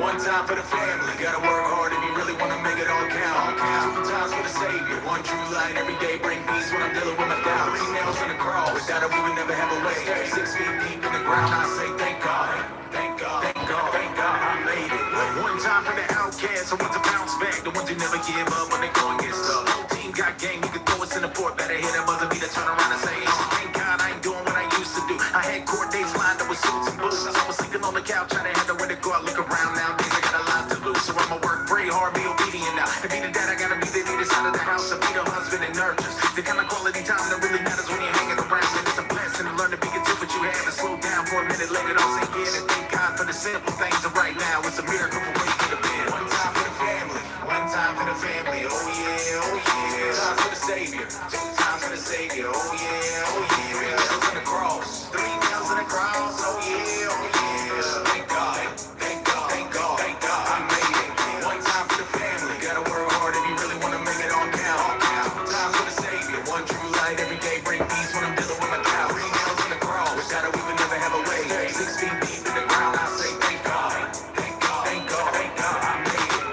One time for the family, gotta work hard if you really wanna make it all count. Two times for the Savior, one true light every day bring peace when I'm dealing with my doubts. 3 nails in the cross, without it we would never have a way. 6 feet deep in the ground, I say thank God, thank God, thank God, thank God I made it. One time for the outcasts, I want to bounce back, the ones who never give up when they going against stuff. Whole team got game, you can throw us in the port, better hit that buzzer beat to turn around and say, oh, thank God I ain't doing what I used to do. I had court dates lined up with suits and boots. I was sleeping on the couch, trying to have nowhere to go. I look around nowadays, I got a lot to lose. So I'ma work, pray hard, be obedient now. To be the dad, I gotta be the neatest out of the house. To be the husband and nurtures. The kind of quality time that really matters when you're hanging around. And it's a blessing to learn to be content with what you have and slow down for a minute, let it all sink in. And thank God for the simple things. And right now, it's a miracle for what you could have been. One time for the family, one time for the family. Oh yeah, oh yeah. 2 times for the Savior, 2 times for the Savior. Oh yeah, oh yeah. 3 nails in the cross, 3 nails in the cross. Oh yeah, oh yeah. Thank God, thank God, thank God, thank God I made it. One time for the family, gotta work hard if you really wanna make it all count. 2 times for the Savior, one true light every day bring peace when I'm dealing with my doubts. 3 nails in the cross, without it we would never have a way. 6 feet deep in the ground, I say thank God, thank God, thank God, thank God I made it.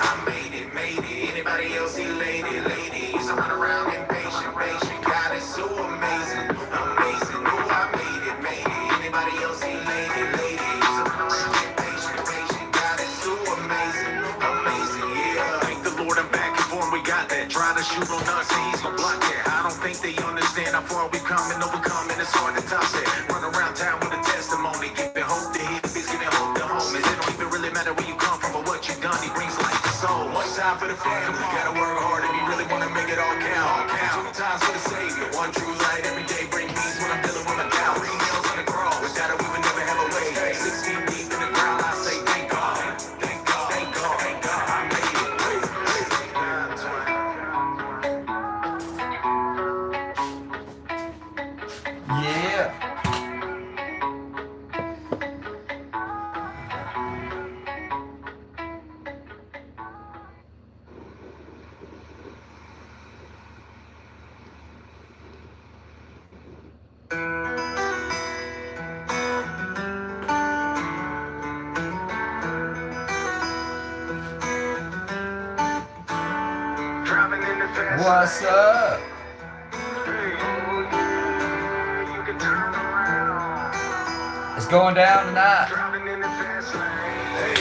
I made it, made it. Anybody else see lady, ladies? I run around impatient, patient. God is so amazing, amazing. Oh, I made it, made it. Anybody else see lady, ladies? I run around impatient, patient. God is so amazing, amazing. Yeah. Thank the Lord I'm back and forth. We got that. Try to shoot on us, he's gonna block that. I don't think they understand how far we've come and overcome, and it's hard to top that. Run around town with a testimony, giving hope to hippies, giving hope to homies. It don't even really matter where you come from or what you've done. He brings life to soul. One time for the family, gotta work hard if you really wanna make it all count. 2 times for the Savior, one true light every day bring peace when I'm dealing with my doubts. 3 nails on the cross, without it we would never have a way. 6 feet deep in the ground, I say thank God, thank God, thank God, thank God I made it. Yeah. Driving in the fast What's lane. up? You can turn around. It's going down tonight. Driving in the fast lane. Hey,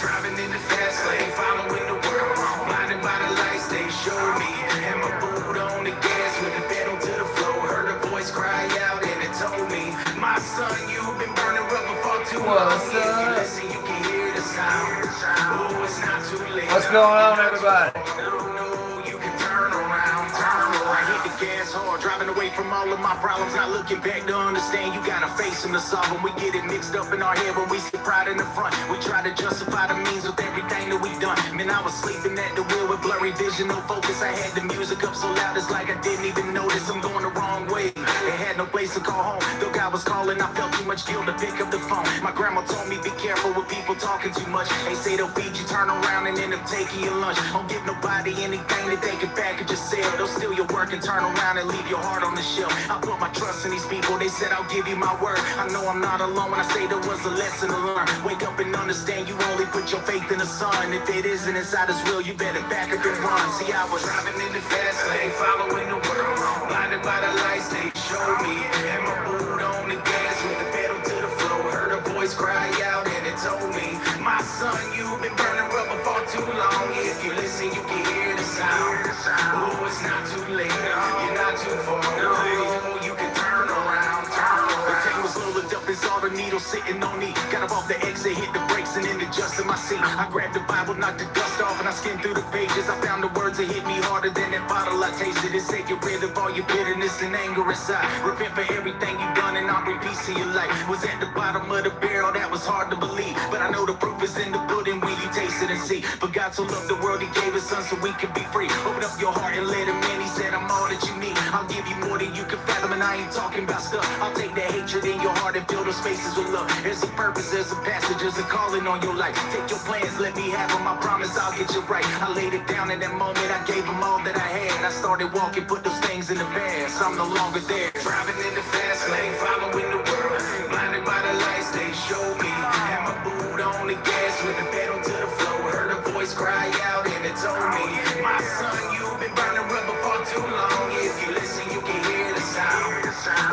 driving in the fast lane, following the world. Blinded by the lights they showed me. And my boot on the gas with the pedal to the floor. Heard a voice cry out and it told me, my son, you've been burning rubber for too long. What's If you up? listen, you can hear the sound. Oh, it's not too late. What's going on, everybody? No, you can turn around, turn around. I hit the gas hard, driving away from all of my problems. Not looking back to understand you gotta face them to solve them. We get it mixed up in our head when we see pride in the front. We try to justify the means with everything that we've done. Man, I was sleeping at the wheel with blurry vision, no focus. I had the music up so loud, it's like I didn't even notice I'm going the wrong way. They had no place to call home. Though God was calling, I felt too much guilt to pick up the phone. My grandma told me be careful with people talking too much. They say they'll feed you, turn around and end up taking your lunch. Don't give nobody anything that they can package or sell. They'll steal your work and turn around and leave your heart on the shelf. I put my trust in these people, they said I'll give you my word. I know I'm not alone when I say there was a lesson to learn. Wake up and understand you only put your faith in the sun. If it isn't inside His will, you better back up and run. See, I was driving in the fast lane, following the world. Blinded by the lights they showed me. And my boot on the gas with the pedal to the floor. Heard a voice cry out and it told me, my son, you've been burning rubber for too long. If you listen, you can hear the sound. Oh, it's not too late, you're not too far. No, you can turn around, turn around. The tank was loaded up and saw the needle sitting on me. Got up off the exit, hit the brakes and then adjusted my seat. I grabbed the Bible, knocked the dust off and I skimmed through the pages. I found the words that hit me harder than that bottle I tasted. It said get rid of all your bitterness and anger inside. Repent for everything you've done and I'll bring peace to your life. Was at the bottom of the barrel, that was hard to believe. But I know the proof is in the pudding when you taste it and see. For God so loved the world, He gave His Son so we could be free. Open up your heart and let Him in. He said I'm all that you need. I'll give you more than you can fathom and I ain't talking about stuff. I'll take the hatred in your heart and fill fill those spaces with love. There's a purpose, there's a passage, there's a calling on your life. Take your plans, let me have them. I promise I'll get you right. I laid it down in that moment, I gave them all that I had. I started walking, put those things in the past. I'm no longer there. Driving in the fast lane, following the world. Blinded by the lights they showed me. Had my boot on the gas with the pedal to the floor. Heard a voice cry out and it told me, my son, you've been burning rubber for too long. If you listen, you can hear the sound.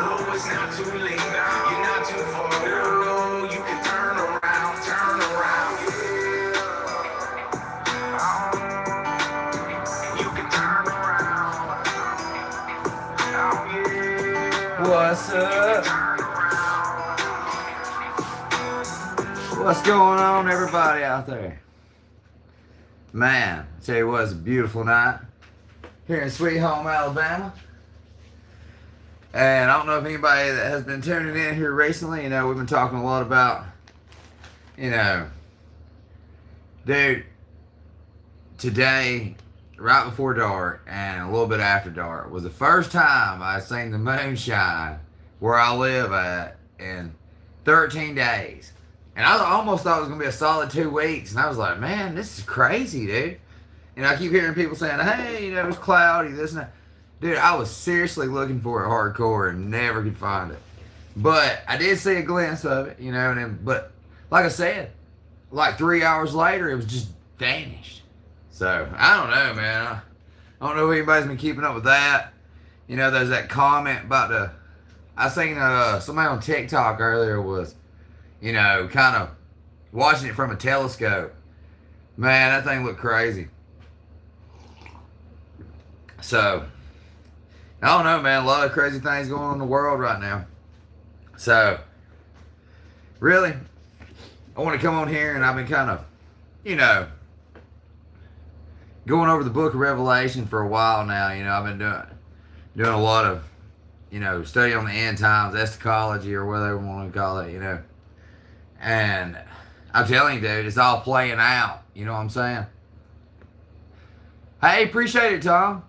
Oh, it's not too late. You're not too far. Oh, no, you can turn around, turn around. You can turn around. Oh, yeah. What's up? Turn around. What's going on, everybody out there? Man, I tell you what, it's a beautiful night here in Sweet Home, Alabama. And I don't know if anybody that has been tuning in here recently, we've been talking a lot about, dude, today, right before dark and a little bit after dark, was the first time I seen the moonshine where I live at in 13 days. And I almost thought it was going to be a solid 2 weeks. And I was like, man, this is crazy, dude. I keep hearing people saying, hey, it's cloudy, this and that. Dude, I was seriously looking for it hardcore and never could find it. But I did see a glimpse of it, but like I said, like 3 hours later, it was just vanished. So, I don't know, man. I don't know if anybody's been keeping up with that. There's that comment about I seen somebody on TikTok earlier was, kind of watching it from a telescope. Man, that thing looked crazy. So, I don't know, man. A lot of crazy things going on in the world right now. So, really, I want to come on here and I've been kind of, going over the book of Revelation for a while now. I've been doing a lot of, study on the end times, eschatology, or whatever you want to call it, And I'm telling you, dude, it's all playing out. You know what I'm saying? Hey, appreciate it, Tom.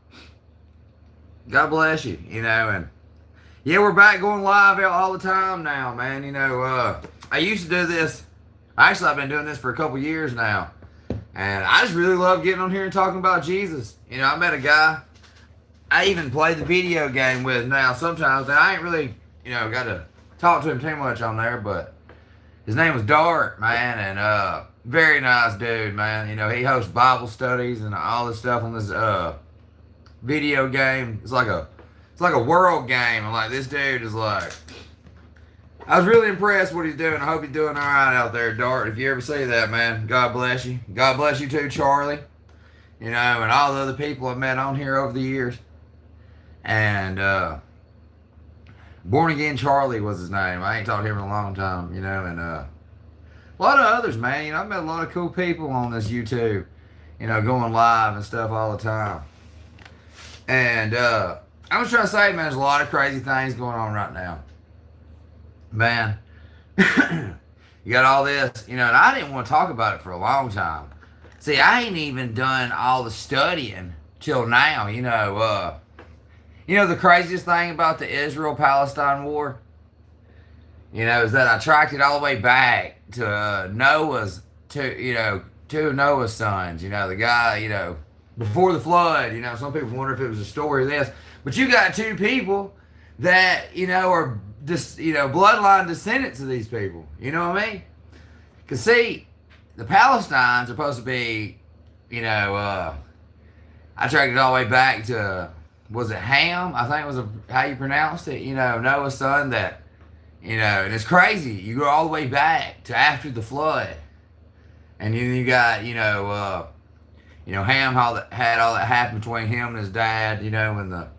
God bless you, and yeah, we're back going live all the time now, man. I used to do this. Actually, I've been doing this for a couple years now, and I just really love getting on here and talking about Jesus. I met a guy I even play the video game with now sometimes, and I ain't really, got to talk to him too much on there, but his name was Dart, man, and very nice dude, man. He hosts Bible studies and all this stuff on this video game. It's like a world game, and like this dude is like, I was really impressed what he's doing. I hope he's doing all right out there, Dart. If you ever see that, man, God bless you. God bless you too, Charlie. And all the other people I've met on here over the years. And Born Again Charlie was his name. I ain't talked to him in a long time, and a lot of others, man. I've met a lot of cool people on this YouTube, going live and stuff all the time. And I was trying to say, man, there's a lot of crazy things going on right now. Man, you got all this, and I didn't want to talk about it for a long time. See, I ain't even done all the studying till now, the craziest thing about the Israel-Palestine war, is that I tracked it all the way back to two of Noah's sons, the guy, before the flood. Some people wonder if it was a story of this, but you got two people that are just bloodline descendants of these people. You know what I mean? Cause see, the Palestinians are supposed to be, I tracked it all the way back to, was it Ham? I think it was how you pronounced it. Noah's son that, and it's crazy. You go all the way back to after the flood, and then you got Ham, how that had all that happened between him and his dad, and the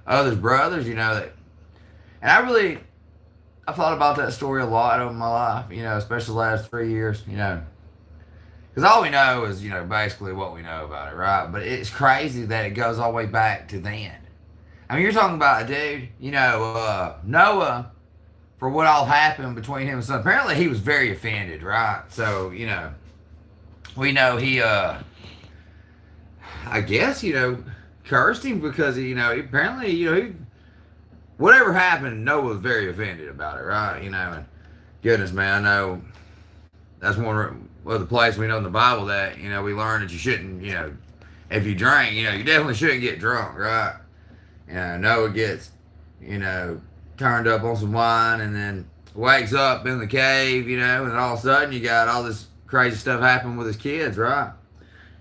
other brothers, that. And I thought about that story a lot over my life, especially the last 3 years, because all we know is, basically what we know about it, right? But it's crazy that it goes all the way back to then. I mean, you're talking about a dude, Noah, for what all happened between him and son. Apparently he was very offended, right? So, we know he, I guess, cursed him because, apparently, whatever happened, Noah was very offended about it, right? And Goodness, man, I know that's one of the places we know in the Bible that, we learn that you shouldn't, if you drink, you definitely shouldn't get drunk, right? Noah gets, you know, turned up on some wine and then wakes up in the cave, and all of a sudden you got all this crazy stuff happening with his kids, right?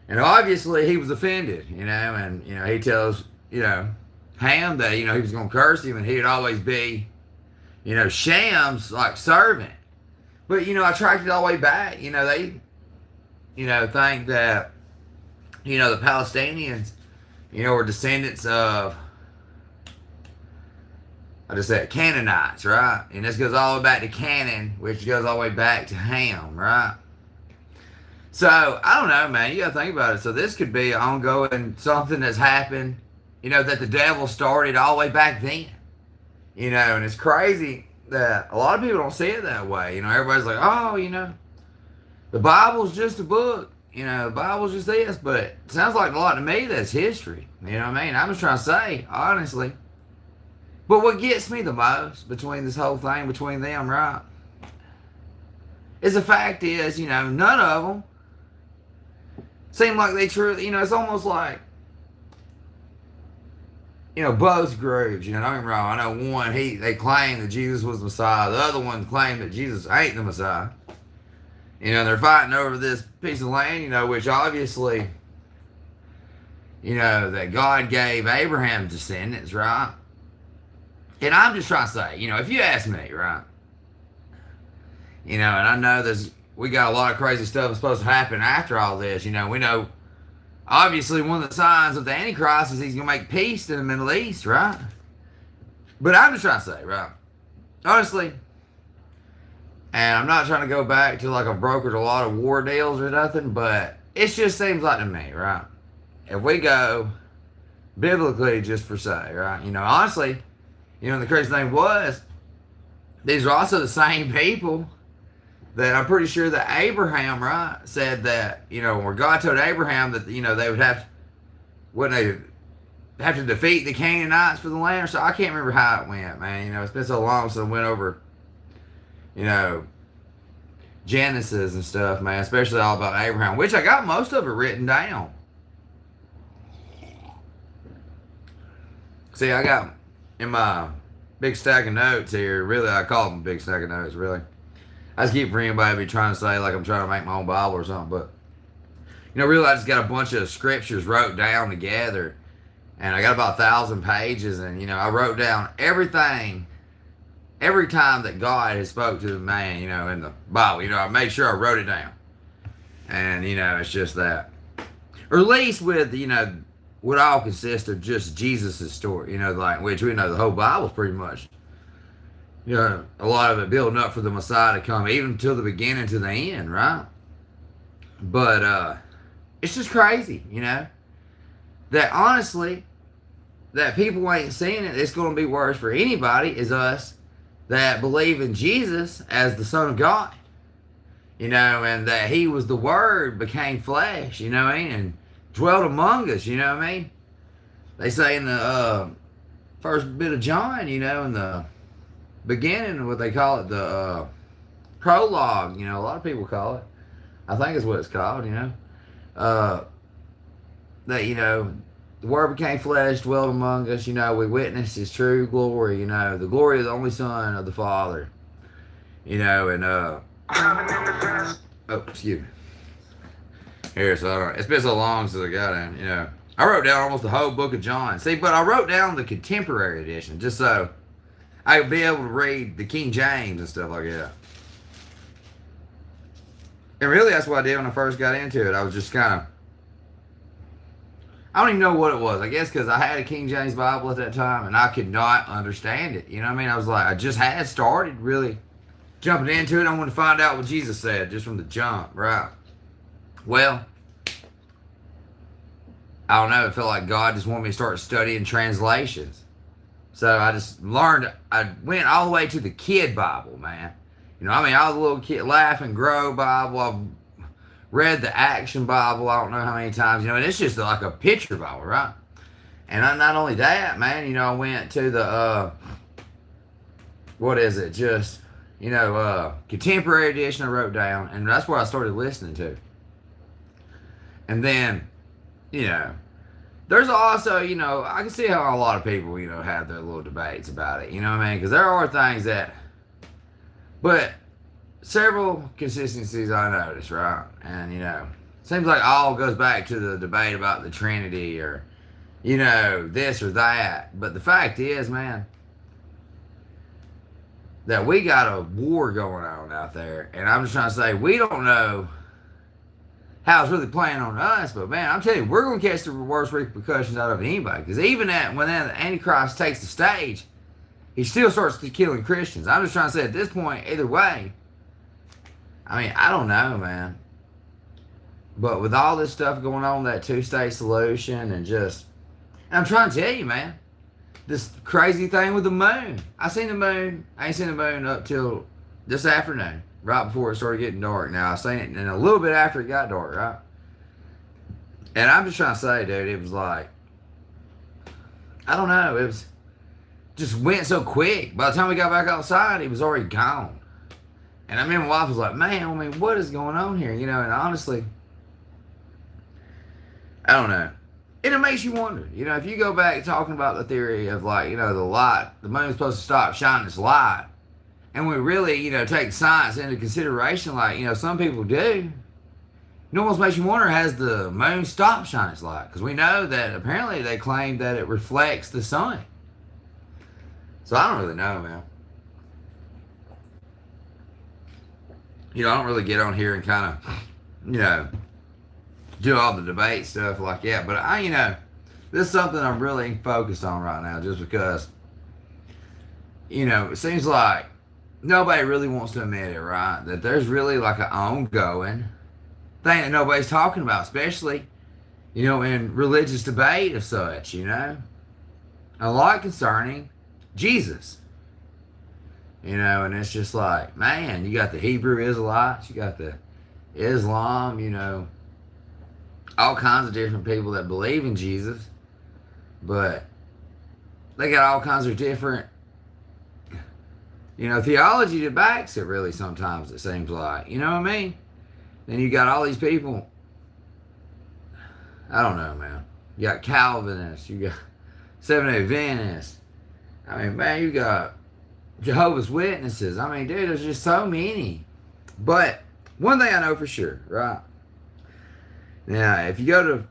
And obviously he was offended, and, he tells, Ham that, he was going to curse him and he'd always be, Sham's, like, servant. But, I tracked it all the way back. They, think that, the Palestinians, were descendants of, I just said Canaanites, right? And this goes all the way back to Canaan, which goes all the way back to Ham, right? So, I don't know, man. You got to think about it. So, this could be ongoing, something that's happened, that the devil started all the way back then. And it's crazy that a lot of people don't see it that way. Everybody's like, oh, the Bible's just a book. The Bible's just this. But it sounds like a lot to me that's history. You know what I mean? I'm just trying to say, honestly. But what gets me the most between this whole thing, between them, right, is the fact is, none of them seem like they truly, it's almost like, both groups, don't get me wrong. I know one, they claim that Jesus was the Messiah. The other one claimed that Jesus ain't the Messiah. They're fighting over this piece of land, which obviously, that God gave Abraham's descendants, right? And I'm just trying to say, if you ask me, right? And I know we got a lot of crazy stuff that's supposed to happen after all this. We know, obviously, one of the signs of the Antichrist is he's going to make peace in the Middle East, right? But I'm just trying to say, right? Honestly, and I'm not trying to go back to like I've brokered a lot of war deals or nothing, but it just seems like to me, right? If we go biblically just for say, right? Honestly, the crazy thing was, these are also the same people that I'm pretty sure that Abraham, right, said that, where God told Abraham that, they would wouldn't they have to defeat the Canaanites for the land or so. I can't remember how it went, man. It's been so long since I went over, Genesis and stuff, man, especially all about Abraham, which I got most of it written down. See, I got in my big stack of notes here, really, I call them big stack of notes, really. I just keep for anybody to be trying to say like I'm trying to make my own Bible or something, but really I just got a bunch of scriptures wrote down together, and I got about 1,000 pages, and I wrote down everything, every time that God has spoke to the man, in the Bible, I made sure I wrote it down, and it's just that, or at least with what all consists of just Jesus' story, like which we know the whole Bible's pretty much. A lot of it building up for the Messiah to come, even till the beginning to the end, right? But it's just crazy, that honestly, that people ain't seeing it. It's going to be worse for anybody is us that believe in Jesus as the Son of God, and that He was the Word became flesh, and dwelt among us, They say in the first bit of John, in the beginning, what they call it, the prologue, a lot of people call it. I think it's what it's called, that, the Word became flesh, dwelt among us, we witnessed His true glory, the glory of the only Son of the Father, and, oh, excuse me. Here, so it's been so long since I got in, I wrote down almost the whole book of John. See, but I wrote down the contemporary edition just so I could be able to read the King James and stuff like that. And really, that's what I did when I first got into it. I was just kind of, I don't even know what it was. I guess because I had a King James Bible at that time and I could not understand it. I was like, I just had started really jumping into it. I wanted to find out what Jesus said just from the jump, right? Well, I don't know. It felt like God just wanted me to start studying translations. So I just learned. I went all the way to the Kid Bible, man. I was a little kid, Laugh and Grow Bible. I've read the Action Bible. I don't know how many times. And it's just like a picture Bible, right? And not only that, man. I went to the what is it? Just Contemporary edition I wrote down, and that's what I started listening to. And then, there's also, I can see how a lot of people, have their little debates about it, you know what I mean? Because there are things but several consistencies I noticed, right? And, seems like all goes back to the debate about the Trinity or, this or that. But the fact is, man, that we got a war going on out there. And I'm just trying to say, we don't know how it's really playing on us. But, man, I'm telling you, we're going to catch the worst repercussions out of anybody. Because even when the Antichrist takes the stage, he still starts killing Christians. I'm just trying to say, at this point, either way, I don't know, man. But with all this stuff going on, that two-state solution, and I'm trying to tell you, man, this crazy thing with the moon. I ain't seen the moon up till this afternoon, right before it started getting dark. Now, I seen it and a little bit after it got dark, right? And I'm just trying to say, dude, it was like, I don't know, it was just went so quick. By the time we got back outside, it was already gone. And I remember my wife was like, man, what is going on here? And honestly, I don't know. And it makes you wonder, if you go back talking about the theory of the moon's supposed to stop shining its light, and we really, take science into consideration, some people do, it almost makes you wonder, has the moon stopped shining its light? Because we know that apparently they claim that it reflects the sun. So I don't really know, man. I don't really get on here and kind of, do all the debate stuff like that. But this is something I'm really focused on right now, just because, it seems like nobody really wants to admit it, right? That there's really like an ongoing thing that nobody's talking about, especially, in religious debate of such, a lot concerning Jesus. And it's just like, man, you got the Hebrew Israelites, you got the Islam, all kinds of different people that believe in Jesus, but they got all kinds of different, theology that backs it, really, sometimes, it seems like. You know what I mean? Then you got all these people, I don't know, man. You got Calvinists, you got Seventh-day Adventists. Man, you got Jehovah's Witnesses. Dude, there's just so many. But one thing I know for sure, right? Now, if you go to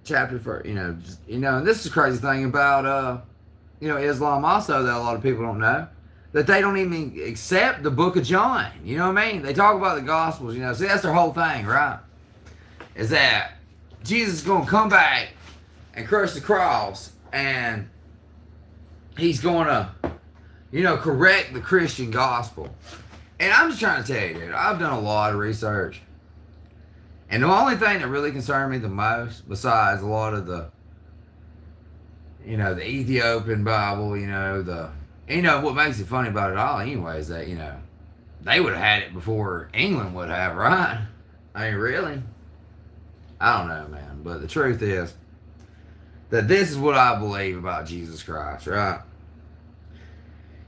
chapter 4, and this is the crazy thing about, Islam also that a lot of people don't know, that they don't even accept the book of John. You know what I mean? They talk about the Gospels, See, that's their whole thing, right? Is that Jesus is going to come back and crush the cross, and he's going to, correct the Christian gospel. And I'm just trying to tell you, dude, I've done a lot of research. And the only thing that really concerned me the most, besides a lot of the, the Ethiopian Bible, what makes it funny about it all anyway is that, they would have had it before England would have, right? Really? I don't know, man. But the truth is that this is what I believe about Jesus Christ, right?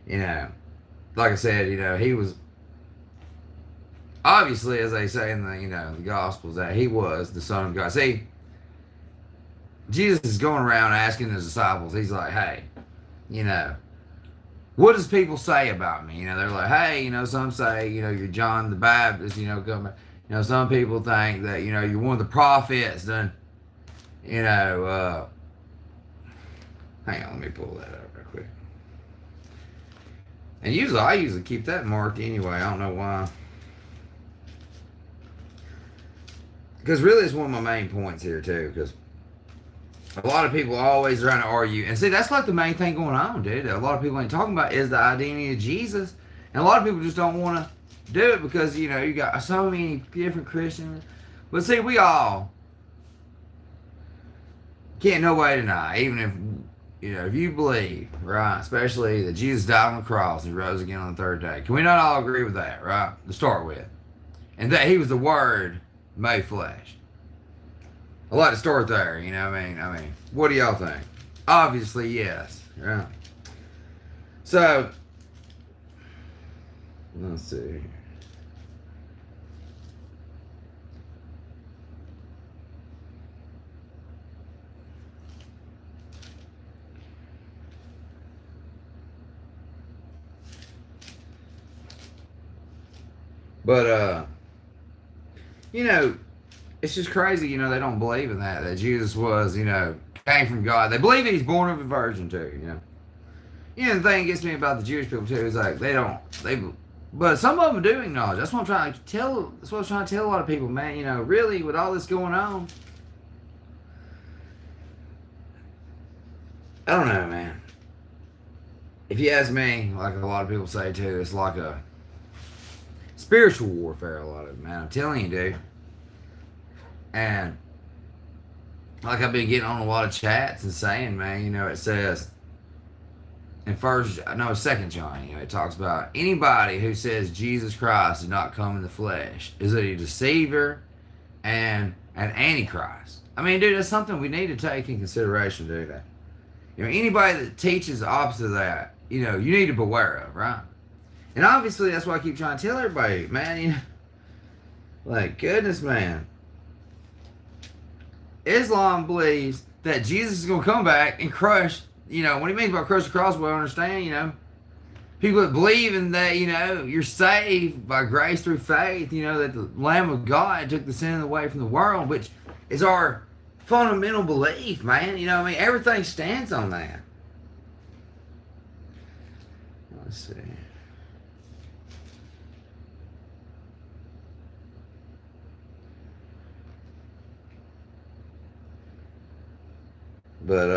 Like I said, he was, obviously, as they say in the Gospels, that he was the Son of God. See, Jesus is going around asking his disciples, he's like, hey, what does people say about me? They're like, hey, some say, you're John the Baptist, come, some people think that, you're one of the prophets, then, hang on, let me pull that up real quick. And I usually keep that marked anyway, I don't know why. Because really it's one of my main points here too, because a lot of people are always trying to argue. And see, that's like the main thing going on, dude. A lot of people ain't talking about is the identity of Jesus. And a lot of people just don't want to do it because, you got so many different Christians. But see, we all can't no way deny, even if you believe, right, especially that Jesus died on the cross and rose again on the third day. Can we not all agree with that, right, to start with? And that he was the Word made flesh. I'd like to start there, what do y'all think? Obviously, yes, right? So, Let's see. But you know, it's just crazy, you know, they don't believe in that Jesus was, you know, came from God. They believe he's born of a virgin too, you know. You know, the thing that gets me about the Jewish people too is like but some of them do acknowledge. That's what I'm trying to tell. That's what I'm trying to tell a lot of people, man. You know, really, with all this going on, I don't know, man. If you ask me, like a lot of people say too, it's like a spiritual warfare. A lot of it, man. I'm telling you, dude. And like I've been getting on a lot of chats and saying, man, you know, it says in Second John, you know, it talks about anybody who says Jesus Christ did not come in the flesh is a deceiver and an antichrist. I mean, dude, that's something we need to take in consideration, dude. You know, anybody that teaches the opposite of that, you know, you need to beware of, right? And obviously, that's why I keep trying to tell everybody, man, you know, like, goodness, man. Islam believes that Jesus is going to come back and crush, you know, what he means by crush the cross, we understand, you know. People that believe in that, you know, you're saved by grace through faith, you know, that the Lamb of God took the sin away from the world, which is our fundamental belief, man. You know what I mean? Everything stands on that. Let's see. But,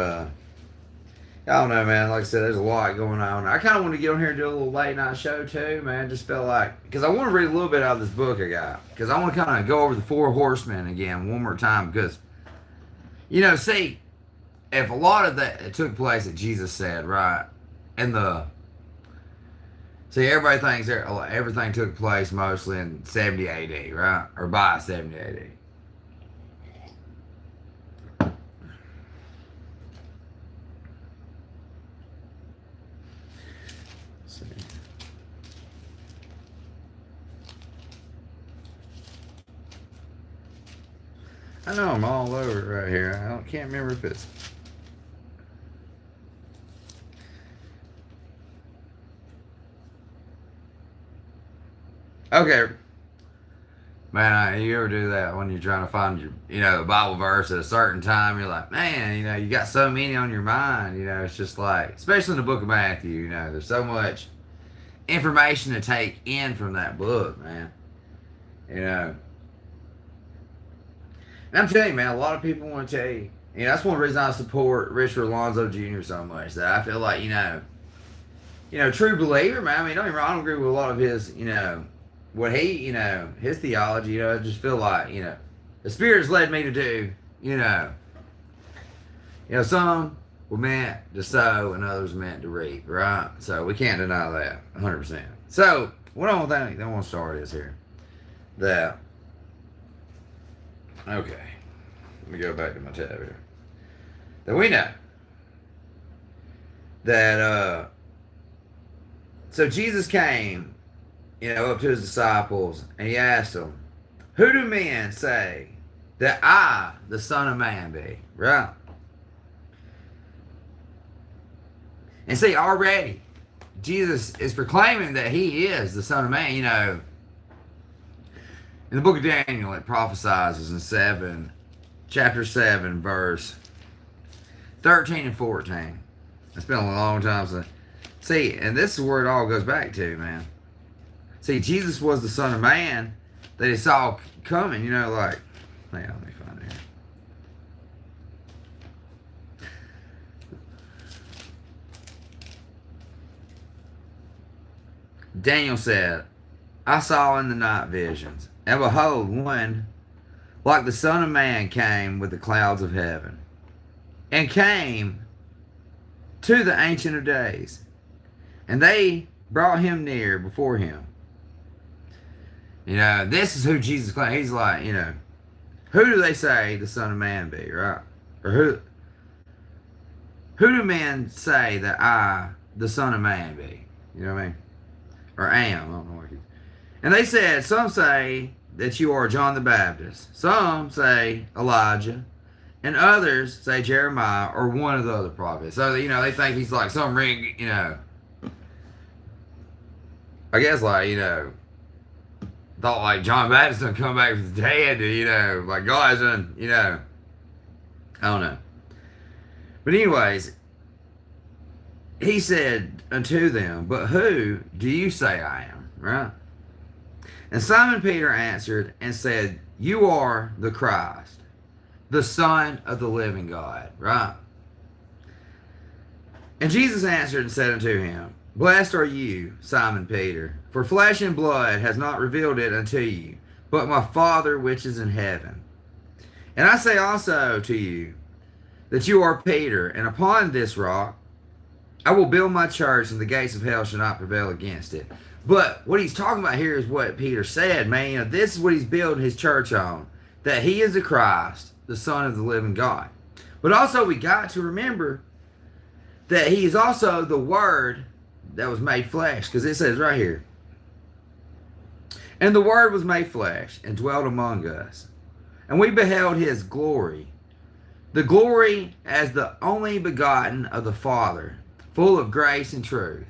I don't know, man. Like I said, there's a lot going on. I kind of want to get on here and do a little late night show, too, man. Just felt like, because I want to read a little bit out of this book I got. Because I want to kind of go over the four horsemen again one more time. Because, you know, see, if a lot of that took place that Jesus said, right? And see, everybody thinks everything took place mostly in 70 AD, right? Or by 70 AD. I know I'm all over it right here. I can't remember if it's... Okay. Man, you ever do that when you're trying to find your, you know, the Bible verse at a certain time? You're like, man, you know, you got so many on your mind. You know, it's just like, especially in the book of Matthew, you know, there's so much information to take in from that book, man. You know. And I'm telling you, man, a lot of people want to tell you. You know, that's one reason I support Richard Alonzo Jr. so much. That I feel like, you know, true believer, man. I mean, don't get me wrong, I don't agree with a lot of his, you know, what he, you know, his theology. You know, I just feel like, you know, the Spirit's led me to do, you know, some were meant to sow and others meant to reap, right? So we can't deny that 100%. So what I want to start is here that. Okay, let me go back to my tab here. That we know that, so Jesus came, you know, up to his disciples, and he asked them, who do men say that I, the Son of Man, be? Right? And see, already, Jesus is proclaiming that he is the Son of Man, you know. In the book of Daniel, it prophesies in chapter 7, verse 13 and 14. It's been a long time since. See, and this is where it all goes back to, man. See, Jesus was the Son of Man that he saw coming, you know, like, hang on, let me find it here. Daniel said, I saw in the night visions, and behold, one like the Son of Man came with the clouds of heaven, and came to the Ancient of Days, and they brought him near before him. You know, this is who Jesus claimed. He's like, you know, who do they say the Son of Man be, right? Or who do men say that I, the Son of Man, be? You know what I mean? or am. I don't know what and they said, some say that you are John the Baptist. Some say Elijah. And others say Jeremiah or one of the other prophets. So, they think he's like some ring, I guess thought like John Baptist done come back from the dead, like God's done, I don't know. But anyways, he said unto them, but who do you say I am? Right? And Simon Peter answered and said, you are the Christ, the Son of the living God. Right? And Jesus answered and said unto him, blessed are you, Simon Peter, for flesh and blood has not revealed it unto you, but my Father which is in heaven. And I say also to you, that you are Peter, and upon this rock I will build my church, and the gates of hell shall not prevail against it. But what he's talking about here is what Peter said, man. This is what he's building his church on, that he is the Christ, the Son of the living God. But also we got to remember that he is also the Word that was made flesh, because it says right here, and the Word was made flesh and dwelt among us, and we beheld his glory, the glory as the only begotten of the Father, full of grace and truth.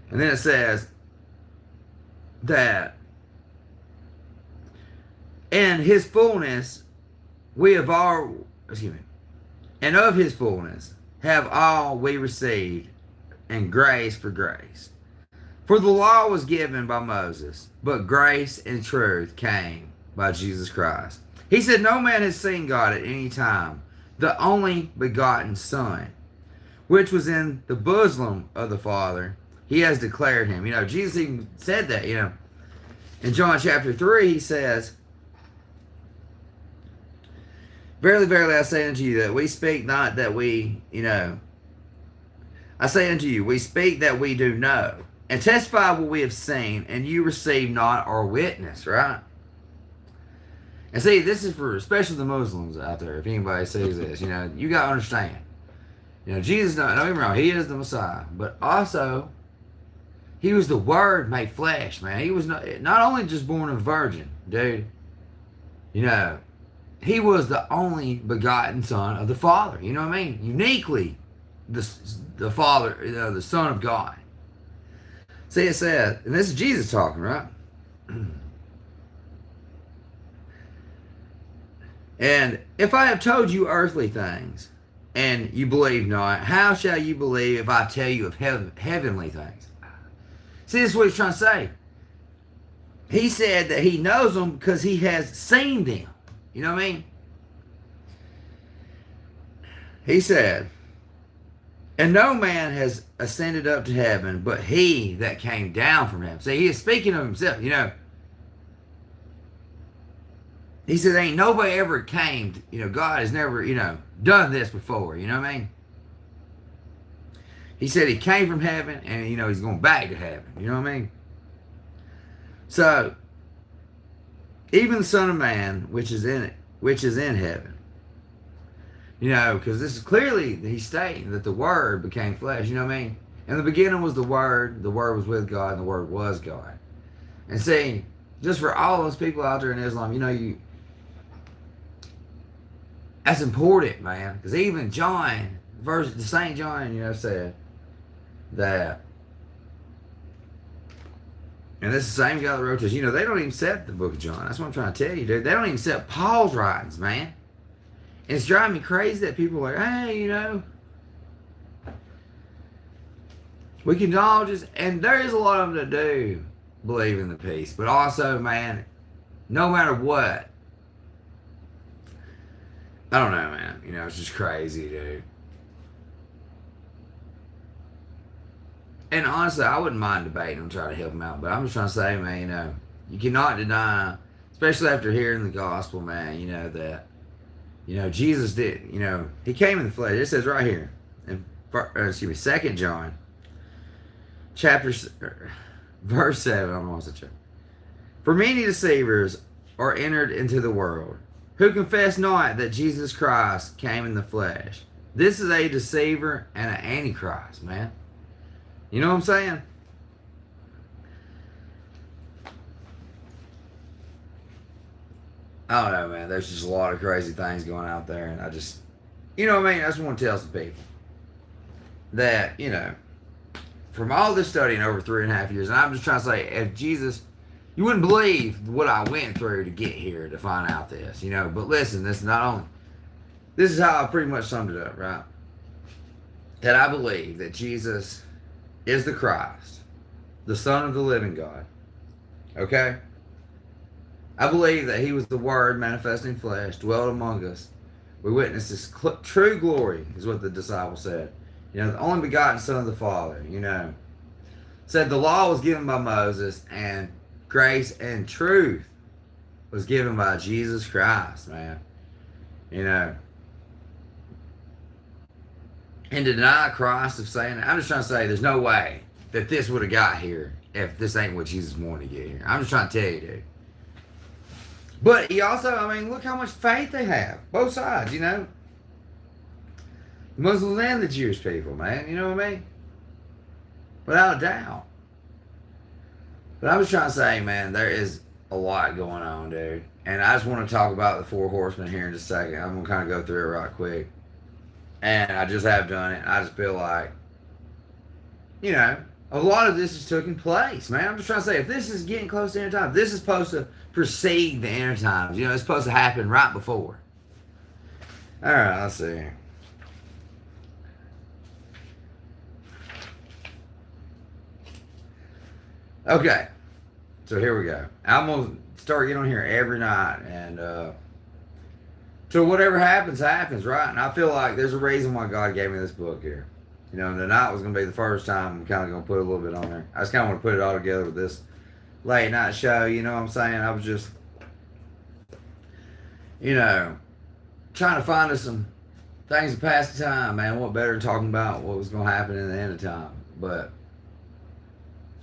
And then it says that in his fullness we have all, and of his fullness have all we received, and grace for grace. For the law was given by Moses, but grace and truth came by Jesus Christ. He said, no man has seen God at any time, the only begotten Son, which was in the bosom of the Father, he has declared him. Jesus even said that, In John chapter 3, he says, verily, verily, I say unto you that we speak not that we, I say unto you, we speak that we do know, and testify what we have seen, and you receive not our witness, right? And see, this is for especially the Muslims out there, if anybody says this, you got to understand. Jesus, don't get me wrong, he is the Messiah, but also, he was the Word made flesh, man. He was not only just born of a virgin, dude. He was the only begotten Son of the Father. You know what I mean? Uniquely, the Father, the Son of God. See, it says, and this is Jesus talking, right? And if I have told you earthly things, and you believe not, how shall you believe if I tell you of heavenly things? See, this is what he's trying to say. He said that he knows them because he has seen them. You know what I mean? He said, and no man has ascended up to heaven, but he that came down from heaven. See, he is speaking of himself, He said, ain't nobody ever came, God has never, done this before, you know what I mean? He said he came from heaven and, he's going back to heaven, you know what I mean? So, even the Son of Man, which is in heaven, because this is clearly, he's stating that the Word became flesh, you know what I mean? In the beginning was the Word was with God, and the Word was God. And see, just for all those people out there in Islam, that's important, man, because even John, the St. John, said that, and this is the same guy that wrote this, they don't even accept the book of John. That's what I'm trying to tell you, dude. They don't even accept Paul's writings, man. And it's driving me crazy that people are like, hey, we can all just, and there is a lot of them that do believe in the peace, but also, man, no matter what, I don't know, man. It's just crazy, dude. And honestly, I wouldn't mind debating and try to help him out, but I'm just trying to say, man, you cannot deny, especially after hearing the gospel, man, that, Jesus did, he came in the flesh. It says right here, in, 2 John, verse 7, I'm almost at chapter. For many deceivers are entered into the world, who confess not that Jesus Christ came in the flesh. This is a deceiver and an antichrist, man. You know what I'm saying? I don't know, man. There's just a lot of crazy things going out there, and I just, you know what I mean? I just want to tell some people that, you know, from all this studying over 3.5 years, and I'm just trying to say, if Jesus, you wouldn't believe what I went through to get here to find out this, you know. But listen, this is not only, this is how I pretty much summed it up, right? That I believe that Jesus is the Christ, the Son of the living God. Okay? I believe that he was the Word manifesting flesh, dwelt among us. We witnessed his true glory, is what the disciples said. You know, the only begotten Son of the Father, you know. Said the law was given by Moses, and grace and truth was given by Jesus Christ, man. You know. And to deny Christ of saying that, I'm just trying to say there's no way that this would have got here if this ain't what Jesus wanted to get here. I'm just trying to tell you, dude. But he also, I mean, look how much faith they have. Both sides, you know. The Muslims and the Jewish people, man. You know what I mean? Without a doubt. But I was trying to say, man, there is a lot going on, dude. And I just want to talk about the four horsemen here in just a second. I'm going to kind of go through it right quick. And I just have done it. I just feel like, you know, a lot of this is taking place, man. I'm just trying to say, if this is getting close to end time, this is supposed to precede the end times. You know, it's supposed to happen right before. All right, let's see. Okay, so here we go. I'm going to start getting on here every night, and so whatever happens, happens, right? And I feel like there's a reason why God gave me this book here. You know, tonight was going to be the first time I'm kind of going to put a little bit on there. I just kind of want to put it all together with this late night show, you know what I'm saying? I was just, you know, trying to find us some things to pass the time, man. What better than talking about what was going to happen in the end of time? But,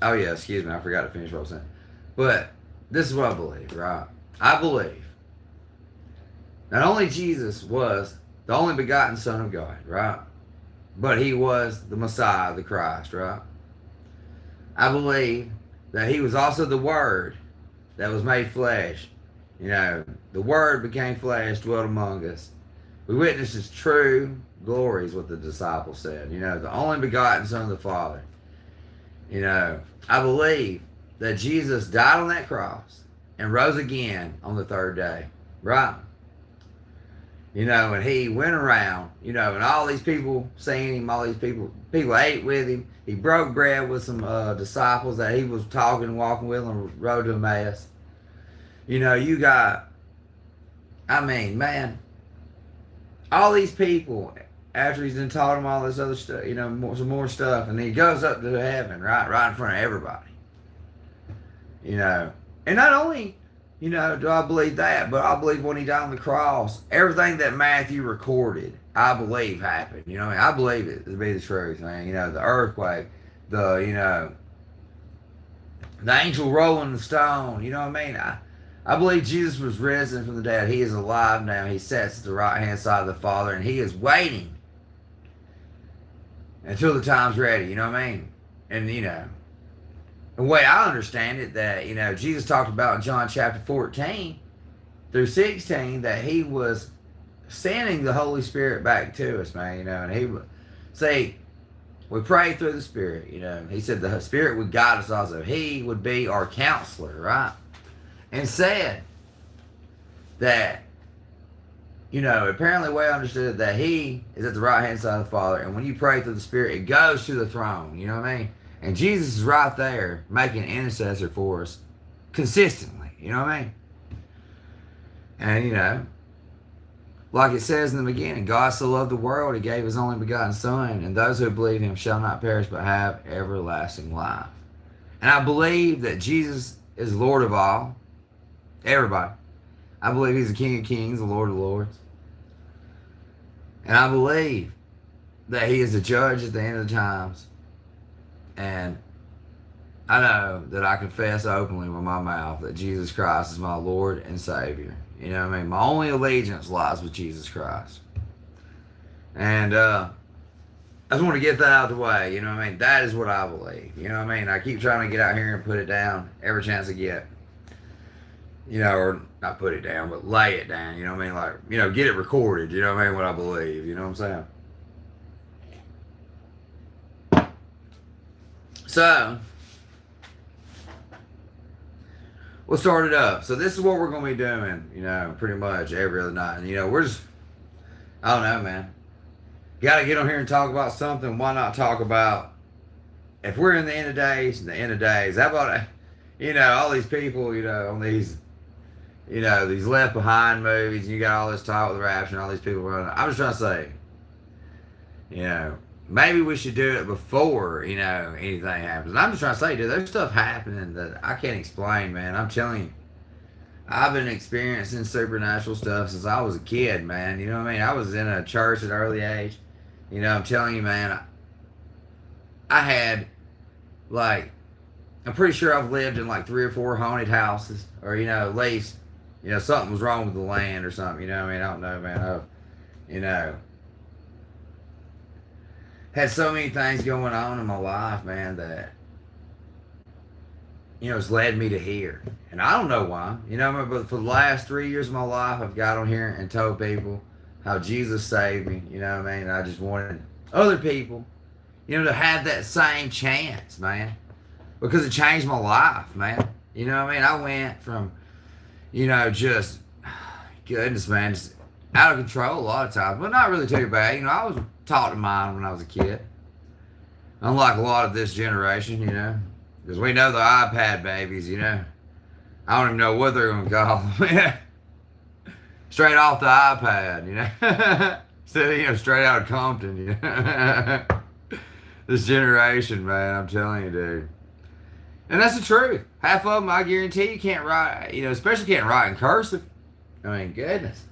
oh yeah, excuse me, I forgot to finish what I was saying. But, this is what I believe, right? I believe not only Jesus was the only begotten Son of God, right? But he was the Messiah, the Christ, right? I believe that he was also the Word that was made flesh. You know, the Word became flesh, dwelt among us. We witnessed his true glory, is what the disciples said. You know, the only begotten Son of the Father. You know, I believe that Jesus died on that cross and rose again on the third day, right? You know, and he went around, you know, and all these people seeing him, all these people ate with him. He broke bread with some disciples that he was talking and walking with on the road to Emmaus. You know, you got, I mean, man, all these people, after he's done taught them all this other stuff, you know, some more stuff, and he goes up to heaven, right in front of everybody. You know, and not only, you know, do I believe that, but I believe when he died on the cross, everything that Matthew recorded, I believe happened. You know what I mean? I believe it to be the truth, man. You know, the earthquake, you know, the angel rolling the stone, you know what I mean? I believe Jesus was risen from the dead. He is alive now. He sits at the right-hand side of the Father, and he is waiting until the time's ready, you know what I mean? And, you know, the way I understand it, that, you know, Jesus talked about in John chapter 14 through 16 that he was sending the Holy Spirit back to us, man, you know, and he would say, we pray through the Spirit, you know. He said the Spirit would guide us also. He would be our counselor, right? And said that, you know, apparently the way I understood it, that he is at the right-hand side of the Father, and when you pray through the Spirit, it goes to the throne, you know what I mean? And Jesus is right there making an intercessor for us consistently, you know what I mean? And, you know, like it says in the beginning, God so loved the world, he gave his only begotten Son, and those who believe him shall not perish but have everlasting life. And I believe that Jesus is Lord of all, everybody. I believe he's the King of Kings, the Lord of Lords. And I believe that he is the judge at the end of the times. And I know that I confess openly with my mouth that Jesus Christ is my Lord and Savior. You know what I mean? My only allegiance lies with Jesus Christ. And I just want to get that out of the way. You know what I mean? That is what I believe. You know what I mean? I keep trying to get out here and put it down every chance I get. You know, or not put it down, but lay it down, you know what I mean? Like, you know, get it recorded, you know what I mean? What I believe, you know what I'm saying? So, we'll start it up. So this is what we're going to be doing, you know, pretty much every other night. And, you know, we're just, I don't know, man. Got to get on here and talk about something. Why not talk about, if we're in the end of days, how about, you know, all these people, you know, on these, you know, these Left Behind movies, and you got all this talk with Rapture and all these people running. I'm just trying to say, you know, maybe we should do it before, you know, anything happens. And I'm just trying to say, dude, there's stuff happening that I can't explain, man. I'm telling you. I've been experiencing supernatural stuff since I was a kid, man. You know what I mean? I was in a church at an early age. You know, I'm telling you, man, I had, like, I'm pretty sure I've lived in like 3 or 4 haunted houses. Or, you know, at least, you know, something was wrong with the land or something. You know what I mean? I don't know, man. I've, you know, had so many things going on in my life, man, that, you know, it's led me to here. And I don't know why. You know, but for the last 3 years of my life, I've got on here and told people how Jesus saved me. You know what I mean? And I just wanted other people, you know, to have that same chance, man. Because it changed my life, man. You know what I mean? I went from, you know, just, goodness, man, just out of control a lot of times. But not really too bad. You know, I was taught to mind when I was a kid. Unlike a lot of this generation, you know. Because we know the iPad babies, you know. I don't even know what they're going to call them. Straight off the iPad, you know. Instead of, you know, straight out of Compton, you know. This generation, man, I'm telling you, dude. And that's the truth. Half of them, I guarantee you can't write, you know, especially can't write in cursive. I mean, goodness.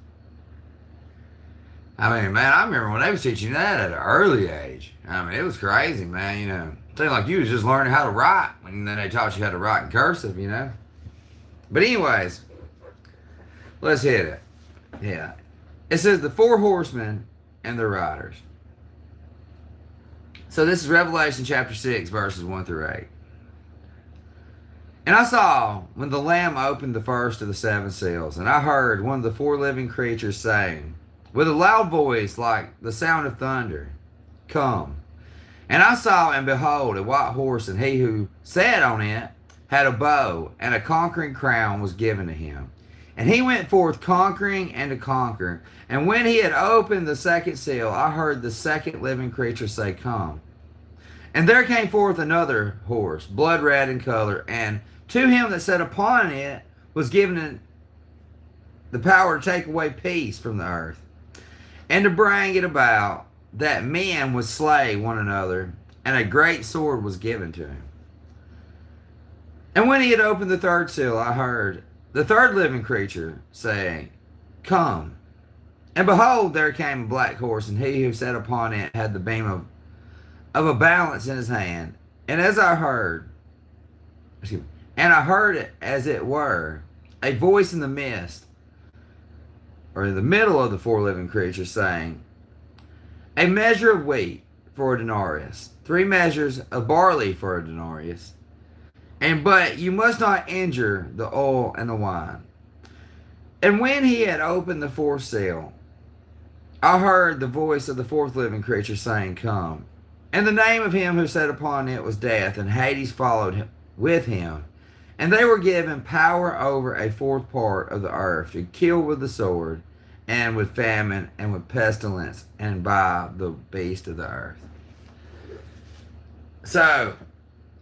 I mean, man, I remember when they was teaching that at an early age. I mean, it was crazy, man, you know. Seemed like you was just learning how to write. And then they taught you how to write in cursive, you know. But anyways, let's hit it. Yeah. It says the 4 horsemen and their riders. So this is Revelation chapter 6, verses 1 through 8. And I saw when the Lamb opened the first of the 7 seals, and I heard one of the 4 living creatures saying, with a loud voice like the sound of thunder, "Come." And I saw, and behold, a white horse, and he who sat on it had a bow, and a conquering crown was given to him. And he went forth conquering and to conquer. And when he had opened the 2nd seal, I heard the 2nd living creature say, "Come." And there came forth another horse, blood red in color, and to him that sat upon it was given the power to take away peace from the earth, and to bring it about that men would slay one another, and a great sword was given to him. And when he had opened the 3rd seal, I heard the 3rd living creature saying, "Come." And behold, there came a black horse, and he who sat upon it had the beam of a balance in his hand. And as I heard, I heard it as it were, a voice in the midst, or in the middle of the 4 living creatures, saying, "A measure of wheat for a denarius, 3 measures of barley for a denarius, but you must not injure the oil and the wine." And when he had opened the 4th seal, I heard the voice of the 4th living creature saying, "Come." And the name of him who sat upon it was Death, and Hades followed with him. And they were given power over a 4th part of the earth to kill with the sword, and with famine, and with pestilence, and by the beast of the earth. So,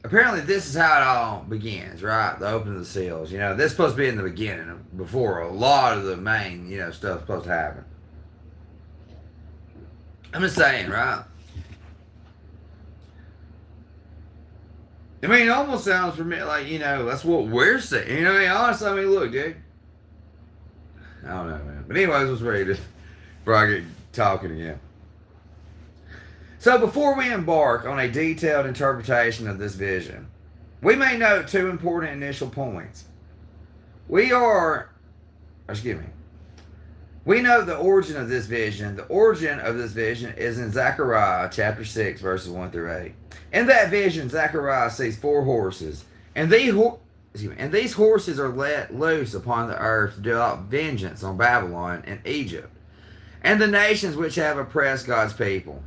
apparently this is how it all begins, right? The opening of the seals. You know, this is supposed to be in the beginning, before a lot of the main, you know, stuff is supposed to happen. I'm just saying, right? I mean, it almost sounds for me like, you know, that's what we're saying. You know what I mean? Honestly, I mean, look, dude. I don't know, man. But anyways, let's read it before I get talking again. So before we embark on a detailed interpretation of this vision, we may note 2 important initial points. We know the origin of this vision. The origin of this vision is in Zechariah chapter 6, verses 1 through 8. In that vision, Zechariah sees 4 horses, and And these horses are let loose upon the earth to deal out vengeance on Babylon and Egypt, and the nations which have oppressed God's people.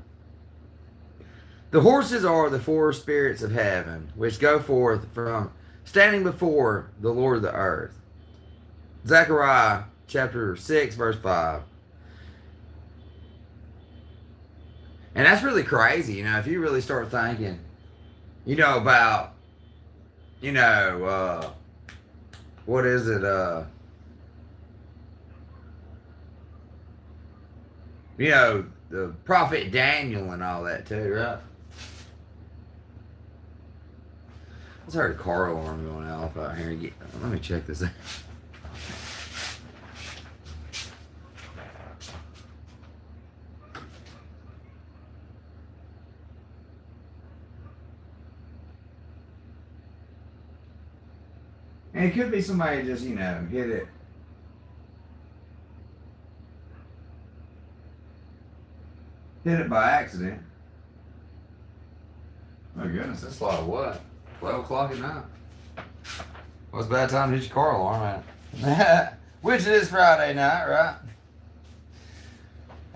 The horses are the four spirits of heaven, which go forth from standing before the Lord of the earth. Zechariah chapter 6, verse 5. And that's really crazy, if you really start thinking, about, what is it, the prophet Daniel and all that too, right? I just heard a car alarm going off out here. Let me check this out. And it could be somebody just, hit it. Hit it by accident. Oh goodness, that's like what? 12 o'clock at night. What's a bad time to hit your car alarm at? Which it is Friday night, right?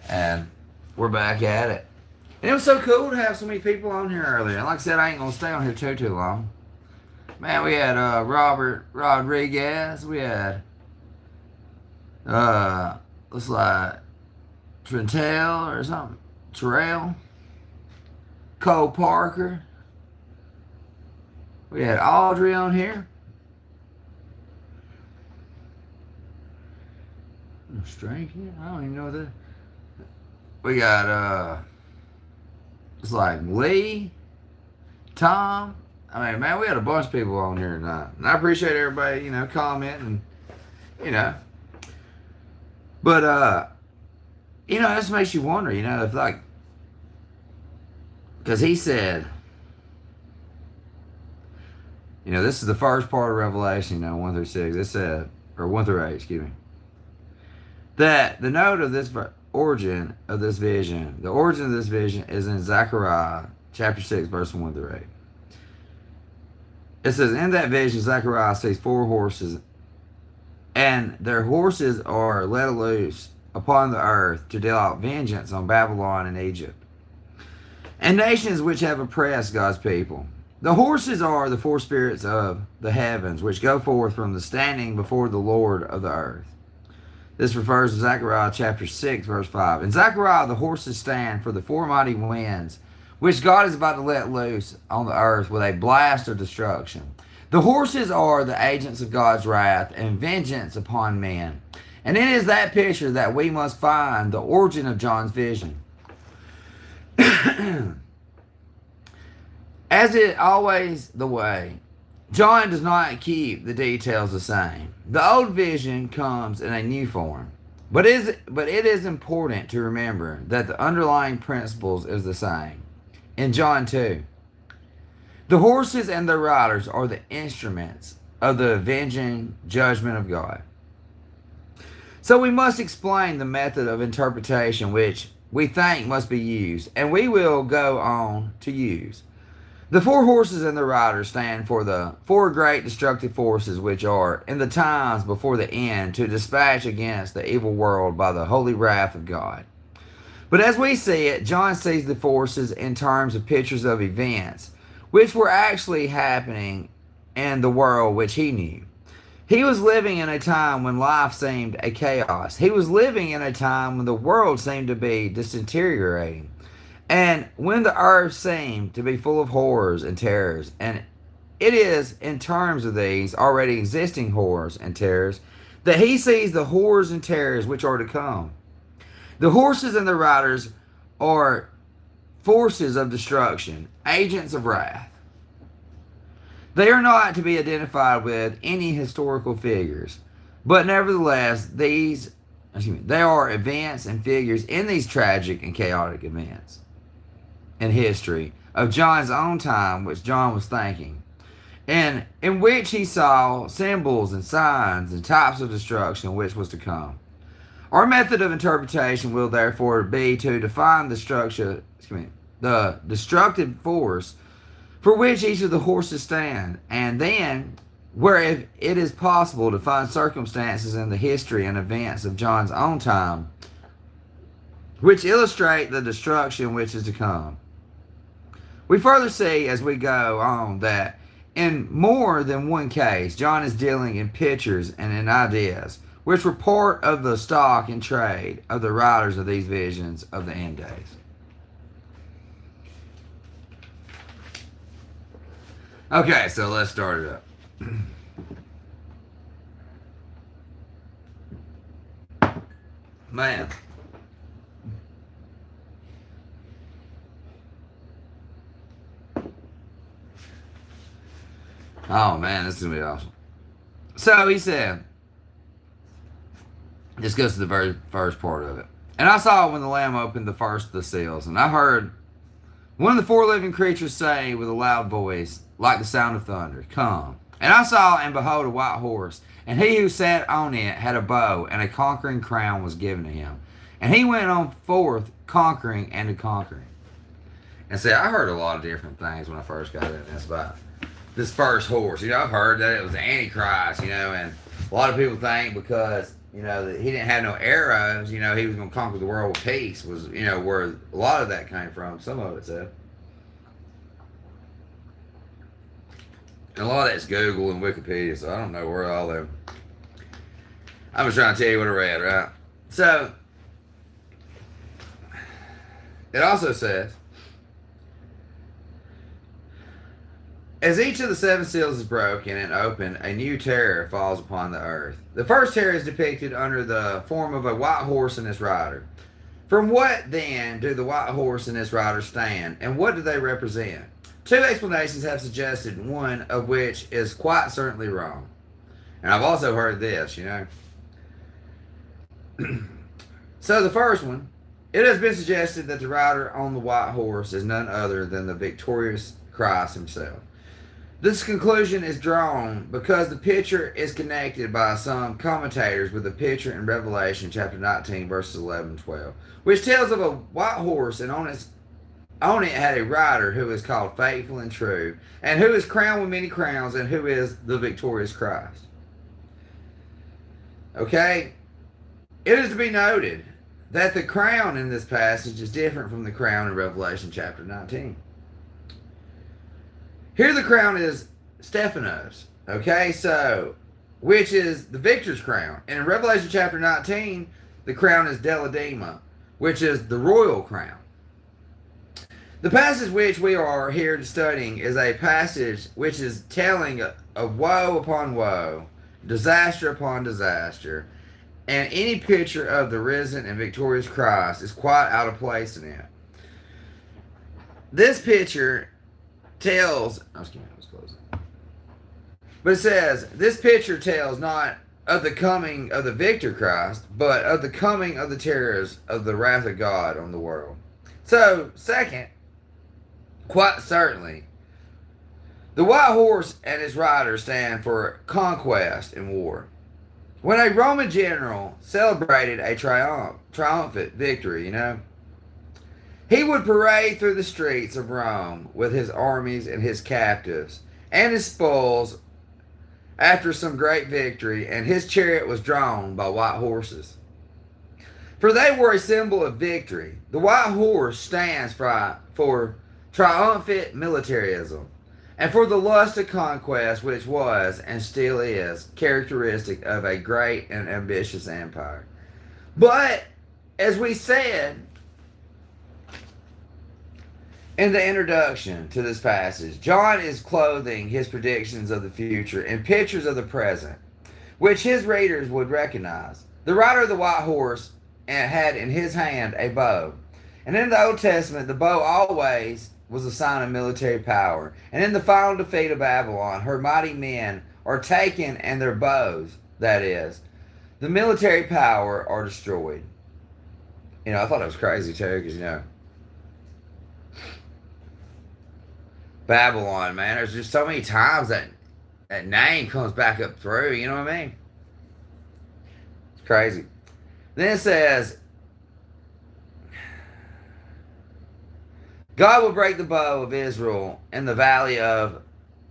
And we're back at it. And it was so cool to have so many people on here earlier. And like I said, I ain't gonna stay on here too long. Man, we had Robert Rodriguez. We had looks like Trentel or something. Terrell. Cole Parker. We had Audrey on here. Strange. I don't even know that. We got it's like Lee, Tom. I mean, man, we had a bunch of people on here tonight. And I appreciate everybody, commenting and But it just makes you wonder, if like, because he said, this is the first part of Revelation, 1 through 6. It said, or 1 through 8, excuse me, that the note of this origin of this vision, the origin of this vision is in Zechariah chapter 6, verse 1 through 8. It says, in that vision, Zechariah sees 4 horses, and their horses are let loose upon the earth to deal out vengeance on Babylon and Egypt, and nations which have oppressed God's people. The horses are the 4 spirits of the heavens, which go forth from the standing before the Lord of the earth. This refers to Zechariah chapter 6, verse 5. In Zechariah, the horses stand for the 4 mighty winds, which God is about to let loose on the earth with a blast of destruction. The horses are the agents of God's wrath and vengeance upon men. And it is that picture that we must find the origin of John's vision. As it always the way, John does not keep the details the same. The old vision comes in a new form. But it is important to remember that the underlying principles is the same. In John 2, the horses and their riders are the instruments of the avenging judgment of God. So we must explain the method of interpretation which we think must be used, and we will go on to use. The 4 horses and their riders stand for the 4 great destructive forces which are, in the times before the end, to dispatch against the evil world by the holy wrath of God. But as we see it, John sees the forces in terms of pictures of events which were actually happening in the world which he knew. He was living in a time when life seemed a chaos. He was living in a time when the world seemed to be deteriorating, and when the earth seemed to be full of horrors and terrors. And it is in terms of these already existing horrors and terrors that he sees the horrors and terrors which are to come. The horses and the riders are forces of destruction, agents of wrath. They are not to be identified with any historical figures, but nevertheless, they are events and figures in these tragic and chaotic events in history of John's own time, which John was thinking, and in which he saw symbols and signs and types of destruction which was to come. Our method of interpretation will therefore be to define the destructive force for which each of the horses stand, and then where if it is possible to find circumstances in the history and events of John's own time which illustrate the destruction which is to come. We further see as we go on that in more than one case, John is dealing in pictures and in ideas, which were part of the stock and trade of the writers of these visions of the end days. Okay, so let's start it up. Man. Oh man, this is going to be awesome. So he said, this goes to the very first part of it. And I saw when the Lamb opened the first of the seals, and I heard one of the four living creatures say with a loud voice, like the sound of thunder, "Come." And I saw, and behold, a white horse, and he who sat on it had a bow, and a conquering crown was given to him. And he went on forth conquering and to conquering. And see, I heard a lot of different things when I first got in this about this first horse. You know, I've heard that it was the Antichrist, you know, and a lot of people think because, you know, that he didn't have no arrows, you know, he was going to conquer the world with peace, was, you know, where a lot of that came from. Some of it said. And a lot of that's Google and Wikipedia, so I don't know where all them. I'm just trying to tell you what I read, right? So, it also says, as each of the seven seals is broken and opened, a new terror falls upon the earth. The first terror is depicted under the form of a white horse and its rider. From what, then, do the white horse and its rider stand, and what do they represent? Two explanations have suggested, one of which is quite certainly wrong. And I've also heard this, you know. So the first one, it has been suggested that the rider on the white horse is none other than the victorious Christ himself. This conclusion is drawn because the picture is connected by some commentators with the picture in Revelation chapter 19 verses 11 and 12, which tells of a white horse, and on it had a rider who is called Faithful and True, and who is crowned with many crowns, and who is the victorious Christ. Okay? It is to be noted that the crown in this passage is different from the crown in Revelation chapter 19. Here the crown is Stephanos, okay, so, which is the victor's crown. And in Revelation chapter 19, the crown is Diadema, which is the royal crown. The passage which we are here studying is a passage which is telling of woe upon woe, disaster upon disaster, and any picture of the risen and victorious Christ is quite out of place in it. This picture tells, but it says, this picture tells not of the coming of the victor Christ, but of the coming of the terrors of the wrath of God on the world. So, second, quite certainly, the white horse and his rider stand for conquest and war. When a Roman general celebrated a triumphant victory, you know, he would parade through the streets of Rome with his armies and his captives and his spoils after some great victory, and his chariot was drawn by white horses. For they were a symbol of victory. The white horse stands for triumphant militarism, and for the lust of conquest which was, and still is, characteristic of a great and ambitious empire. But, as we said in the introduction to this passage, John is clothing his predictions of the future in pictures of the present, which his readers would recognize. The rider of the white horse had in his hand a bow. And in the Old Testament, the bow always was a sign of military power. And in the final defeat of Babylon, her mighty men are taken, and their bows, that is, the military power, are destroyed. You know, I thought it was crazy too, because, you know, Babylon, man, there's just so many times that name comes back up through, you know what I mean? It's crazy. Then it says, God will break the bow of Israel in the valley of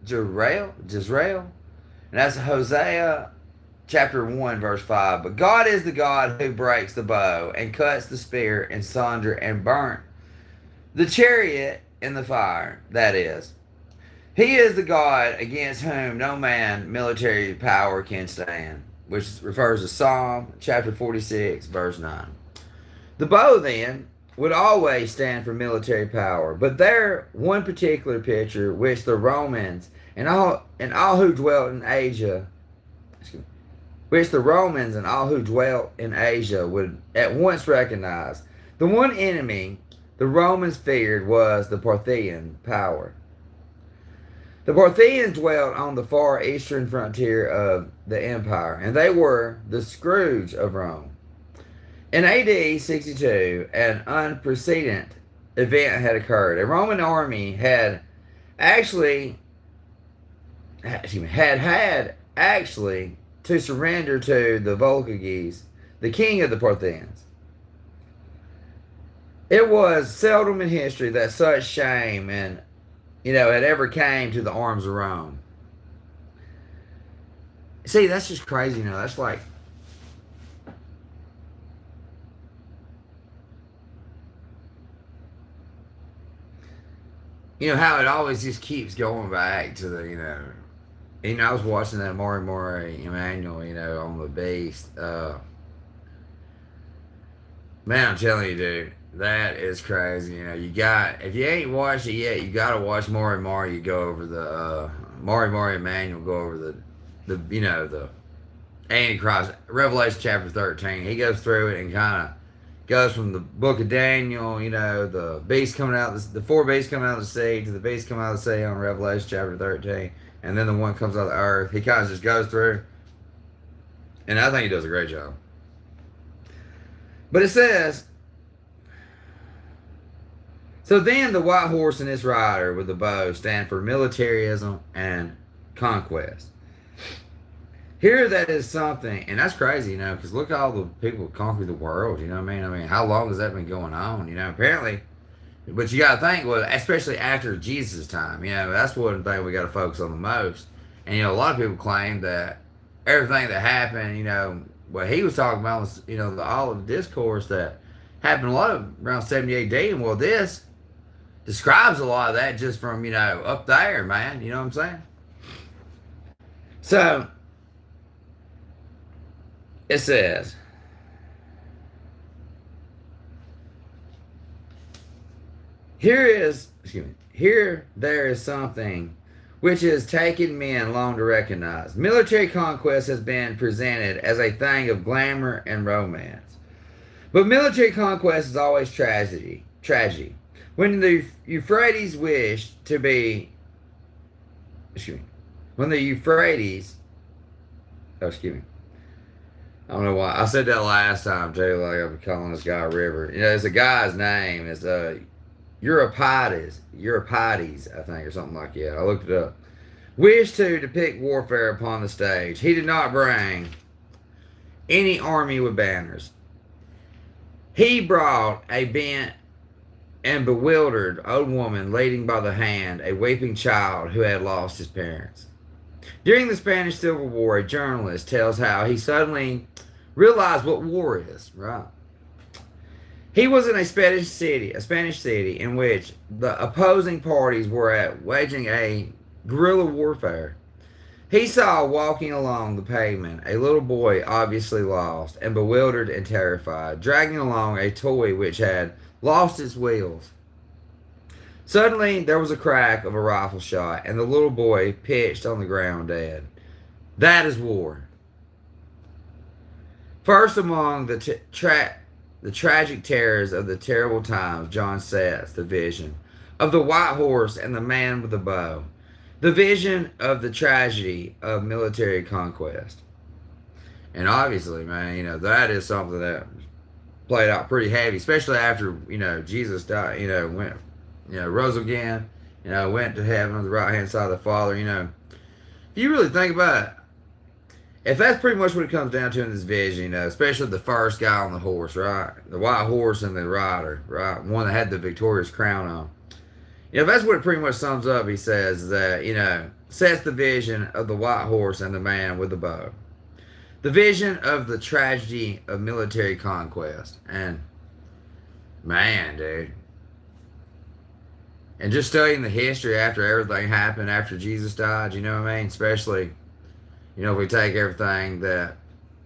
Jezreel, And that's Hosea chapter 1, verse 5. But God is the God who breaks the bow and cuts the spear in sunder and burnt the chariot in the fire. That is. He is the God against whom no man military power can stand, which refers to Psalm chapter 46, verse 9. The bow, then, would always stand for military power, but there one particular picture which the Romans and all who dwelt in Asia, which the Romans and all who dwelt in Asia would at once recognize. The one enemy the Romans feared was the Parthian power. The Parthians dwelt on the far eastern frontier of the empire, and they were the scourge of Rome. In AD 62, an unprecedented event had occurred. A Roman army had actually to surrender to the Volcages, the king of the Parthians. It was seldom in history that such shame and had ever came to the arms of Rome. See, that's just crazy, that's like how it always just keeps going back to the, I was watching that Maury Emanuel, on the Beast. Man, I'm telling you, dude, that is crazy. If you ain't watched it yet, you gotta watch Maury. You go over the Maury Emanuel, go over the Antichrist, Revelation chapter 13. He goes through it and kind of goes from the book of Daniel, the beast coming out, the four beasts coming out of the sea to the beast coming out of the sea on Revelation chapter 13, and then the one comes out of the earth. He kind of just goes through, and I think he does a great job. But it says, so then the white horse and its rider with the bow stand for militarism and conquest. Here that is something, and that's crazy, because look at all the people who conquered the world, I mean, how long has that been going on, apparently, but you got to think, well, especially after Jesus' time, that's one thing we got to focus on the most, and, a lot of people claim that everything that happened, what he was talking about was, all of the discourse that happened a lot of around 70 AD, and well, this describes a lot of that just from, up there, man, you know what I'm saying? So, it says, here there is something which has taken men long to recognize. Military conquest has been presented as a thing of glamour and romance. But military conquest is always tragedy. When the Euphrates wished to be, when the Euphrates, I don't know why. I said that last time, too, like I'm calling this guy a river. It's a guy's name. It's Euripides, I think, or something like that. I looked it up. Wished to depict warfare upon the stage. He did not bring any army with banners. He brought a bent and bewildered old woman leading by the hand a weeping child who had lost his parents. During the Spanish Civil War, a journalist tells how he suddenly realized what war is, right? He was in a Spanish city in which the opposing parties were waging a guerrilla warfare. He saw walking along the pavement a little boy obviously lost and bewildered and terrified, dragging along a toy which had lost its wheels. Suddenly, there was a crack of a rifle shot, and the little boy pitched on the ground dead. That is war. First among the tragic terrors of the terrible times, John sets the vision of the white horse and the man with the bow, the vision of the tragedy of military conquest. And obviously, man, that is something that played out pretty heavy, especially after, Jesus died, went, rose again, went to heaven on the right-hand side of the Father, if you really think about it, if that's pretty much what it comes down to in this vision, especially the first guy on the horse, right? The white horse and the rider, right? One that had the victorious crown on. If that's what it pretty much sums up, he says that, sets the vision of the white horse and the man with the bow. The vision of the tragedy of military conquest. And man, dude. And just studying the history after everything happened, after Jesus died, you know what I mean? Especially, you know, if we take everything that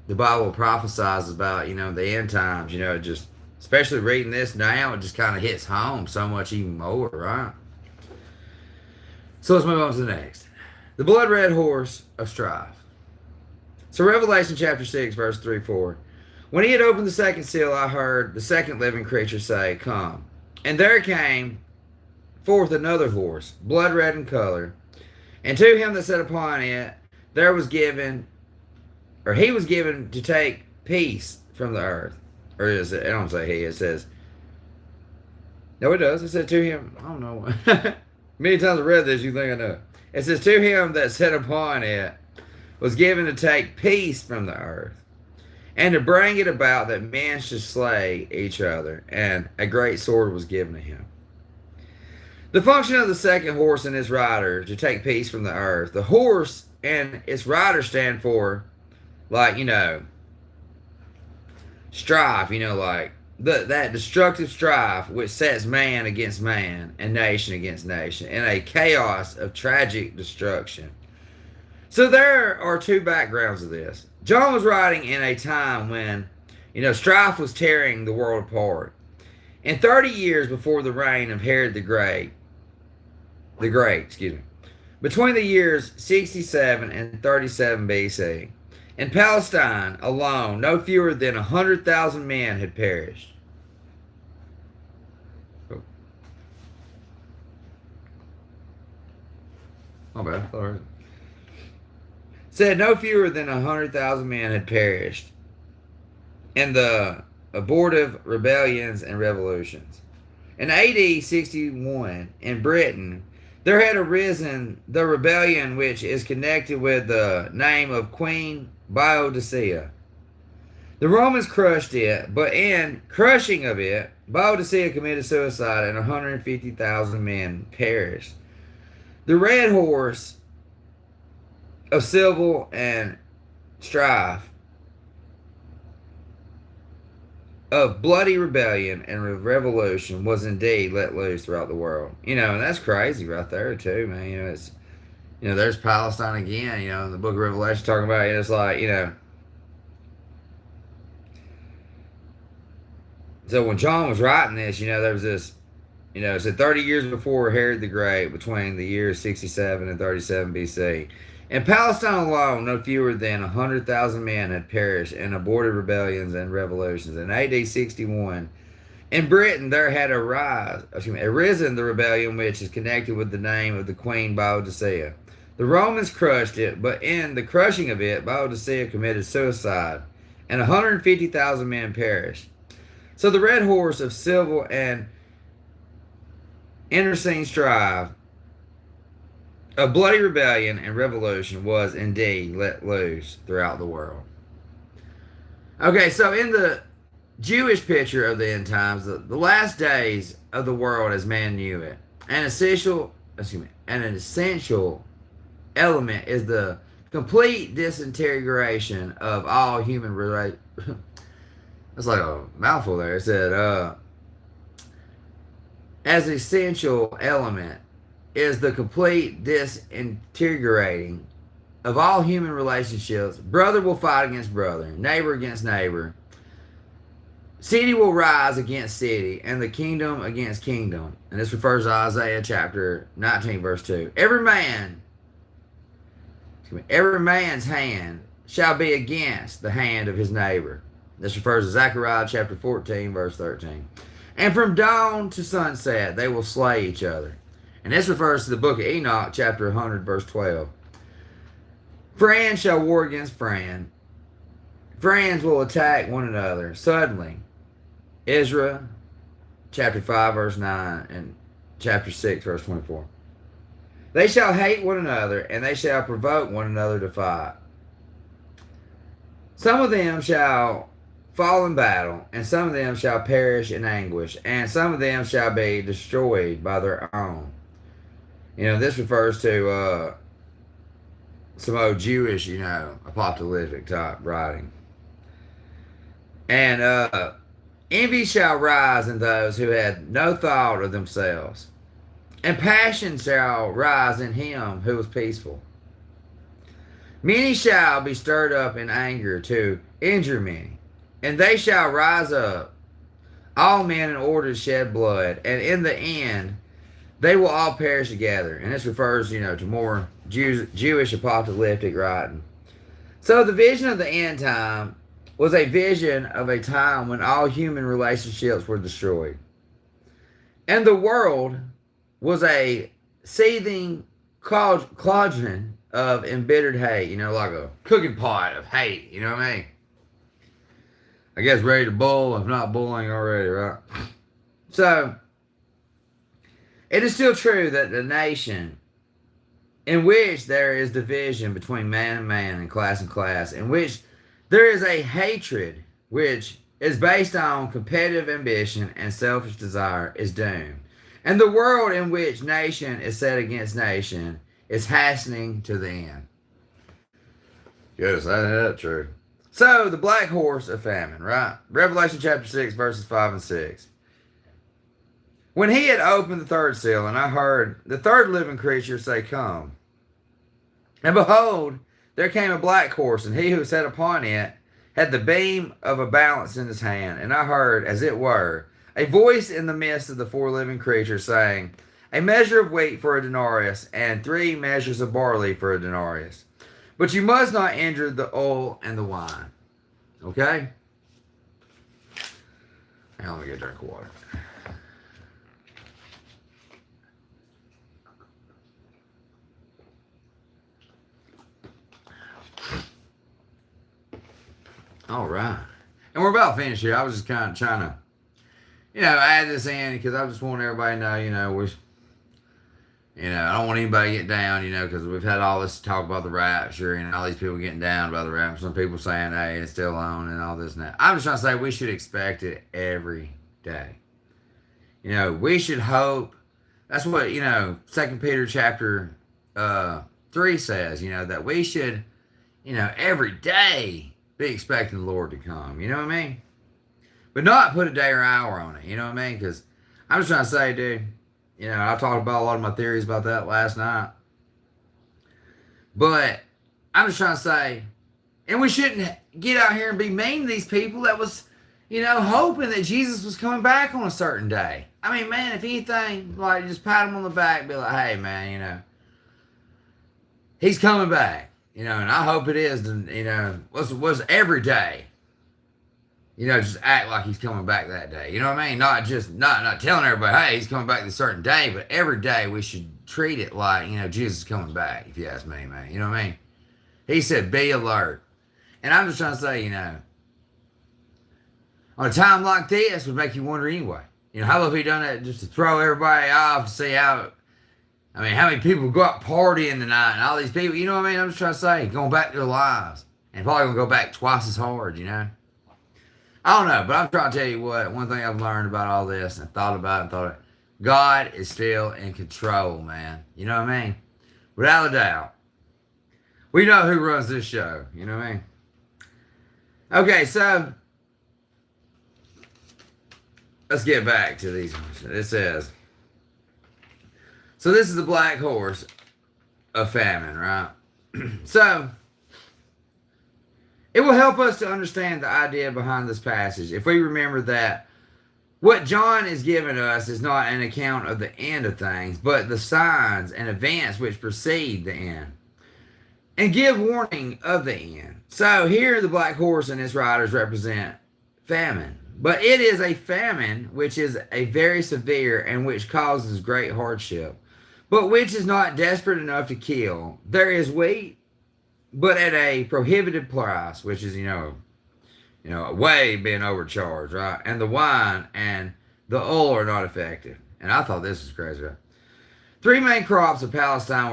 the Bible prophesies about, you know, the end times, you know, just, especially reading this now, it just kind of hits home so much even more, right? So let's move on to the next. The blood red horse of strife. So Revelation chapter 6, verse 3-4. When he had opened the second seal, I heard the second living creature say, "Come." And there came forth another horse, blood red in color. And to him that sat upon it, there was given, or he was given to take peace from the earth. Or is it, I don't say he, it says, no, it does. It said to him, I don't know. Many times I read this, you think I know. It says, to him that sat upon it was given to take peace from the earth, and to bring it about that men should slay each other, and a great sword was given to him. The function of the second horse and its rider to take peace from the earth. The horse and its rider stand for, like, you know, strife, you know, like that destructive strife which sets man against man and nation against nation in a chaos of tragic destruction. So there are two backgrounds of this. John was writing in a time when, you know, strife was tearing the world apart. In 30 years before the reign of Herod the Great, between the years 67 and 37 BC, in Palestine alone, no fewer than 100,000 men had perished. Oh. My bad. Sorry. Said no fewer than 100,000 men had perished in the abortive rebellions and revolutions. In AD 61, in Britain, there had arisen the rebellion which is connected with the name of Queen Boadicea. The Romans crushed it, but in crushing of it, Boadicea committed suicide and 150,000 men perished. The red horse of civil and strife, of bloody rebellion and revolution was indeed let loose throughout the world. You know, and that's crazy right there too, man. You know, it's, you know, there's Palestine again, you know, in the book of Revelation talking about it. It's like, you know, so when John was writing this, you know, there was this, you know, it said 30 years before Herod the Great, between the years 67 and 37 BC. In Palestine alone, no fewer than 100,000 men had perished in aborted rebellions and revolutions. In AD 61, in Britain, there had arisen the rebellion which is connected with the name of the Queen Boadicea. The Romans crushed it, but in the crushing of it, Boadicea committed suicide, and 150,000 men perished. So the red horse of civil and internecine strife, a bloody rebellion and revolution was indeed let loose throughout the world. Okay, so in the Jewish picture of the end times, the last days of the world as man knew it, an essential element is the complete disintegration of all human relations. That's like a mouthful there. It said, as essential element is the complete disintegrating of all human relationships. Brother will fight against brother, neighbor against neighbor. City will rise against city, and the kingdom against kingdom. And this refers to Isaiah chapter 19, verse 2. Every man's hand shall be against the hand of his neighbor. This refers to Zechariah chapter 14, verse 13. And from dawn to sunset, they will slay each other. And this refers to the book of Enoch, chapter 100, verse 12. Friend shall war against friend. Friends will attack one another suddenly. Ezra, chapter 5, verse 9, and chapter 6, verse 24. They shall hate one another, and they shall provoke one another to fight. Some of them shall fall in battle, and some of them shall perish in anguish, and some of them shall be destroyed by their own. You know, this refers to some old Jewish, apocalyptic type writing. And envy shall rise in those who had no thought of themselves, and passion shall rise in him who was peaceful. Many shall be stirred up in anger to injure many, and they shall rise up, all men in order to shed blood, and in the end they will all perish together. And this refers, to more Jewish apocalyptic writing. So the vision of the end time was a vision of a time when all human relationships were destroyed. And the world was a seething cauldron of embittered hate, like a cooking pot of hate, you know what I mean? I guess ready to boil, if not boiling already, right? So, it is still true that the nation in which there is division between man and man and class, in which there is a hatred which is based on competitive ambition and selfish desire, is doomed. And the world in which nation is set against nation is hastening to the end. Yes, that's true. So, the black horse of famine, right? Revelation chapter 6, verses 5 and 6. When he had opened the third seal, and I heard the third living creature say, Come. And behold, there came a black horse, and he who sat upon it had the beam of a balance in his hand. And I heard, as it were, a voice in the midst of the four living creatures saying, A measure of wheat for a denarius, and 3 measures of barley for a denarius. But you must not injure the oil and the wine. Okay? Hang on, let me get a drink of water. All right. And we're about finished here. I was just kind of trying to, add this in because I just want everybody to know, I don't want anybody to get down, because we've had all this talk about the rapture and all these people getting down about the rapture. Some people saying, hey, it's still on and all this and that. I'm just trying to say we should expect it every day. We should hope. That's what, 2 Peter chapter 3 says, that we should, every day be expecting the Lord to come. You know what I mean? But not put a day or hour on it. You know what I mean? Because I'm just trying to say, dude, I talked about a lot of my theories about that last night. But I'm just trying to say, and we shouldn't get out here and be mean to these people that was, hoping that Jesus was coming back on a certain day. I mean, man, if anything, like, just pat him on the back, be like, hey, man, he's coming back. And I hope it is, was every day. Just act like he's coming back that day. You know what I mean? Not telling everybody, hey, he's coming back this certain day, but every day we should treat it like, Jesus is coming back, if you ask me, man. You know what I mean? He said, be alert. And I'm just trying to say, on a time like this would make you wonder anyway. How about if he done that just to throw everybody off to see how many people go out partying tonight and all these people, you know what I mean? I'm just trying to say, going back to their lives. And probably going to go back twice as hard, I don't know, but I'm trying to tell you what, one thing I've learned about all this and thought about it, God is still in control, man. You know what I mean? Without a doubt. We know who runs this show, you know what I mean? Okay, so let's get back to these. It says, so this is the black horse of famine, right? So, it will help us to understand the idea behind this passage if we remember that what John is giving us is not an account of the end of things, but the signs and events which precede the end and give warning of the end. So here the black horse and its riders represent famine. But it is a famine which is a very severe and which causes great hardship, but which is not desperate enough to kill. There is wheat, but at a prohibited price, which is, way being overcharged, right? And the wine and the oil are not effective. And I thought this was crazy, right? 3 main crops of Palestine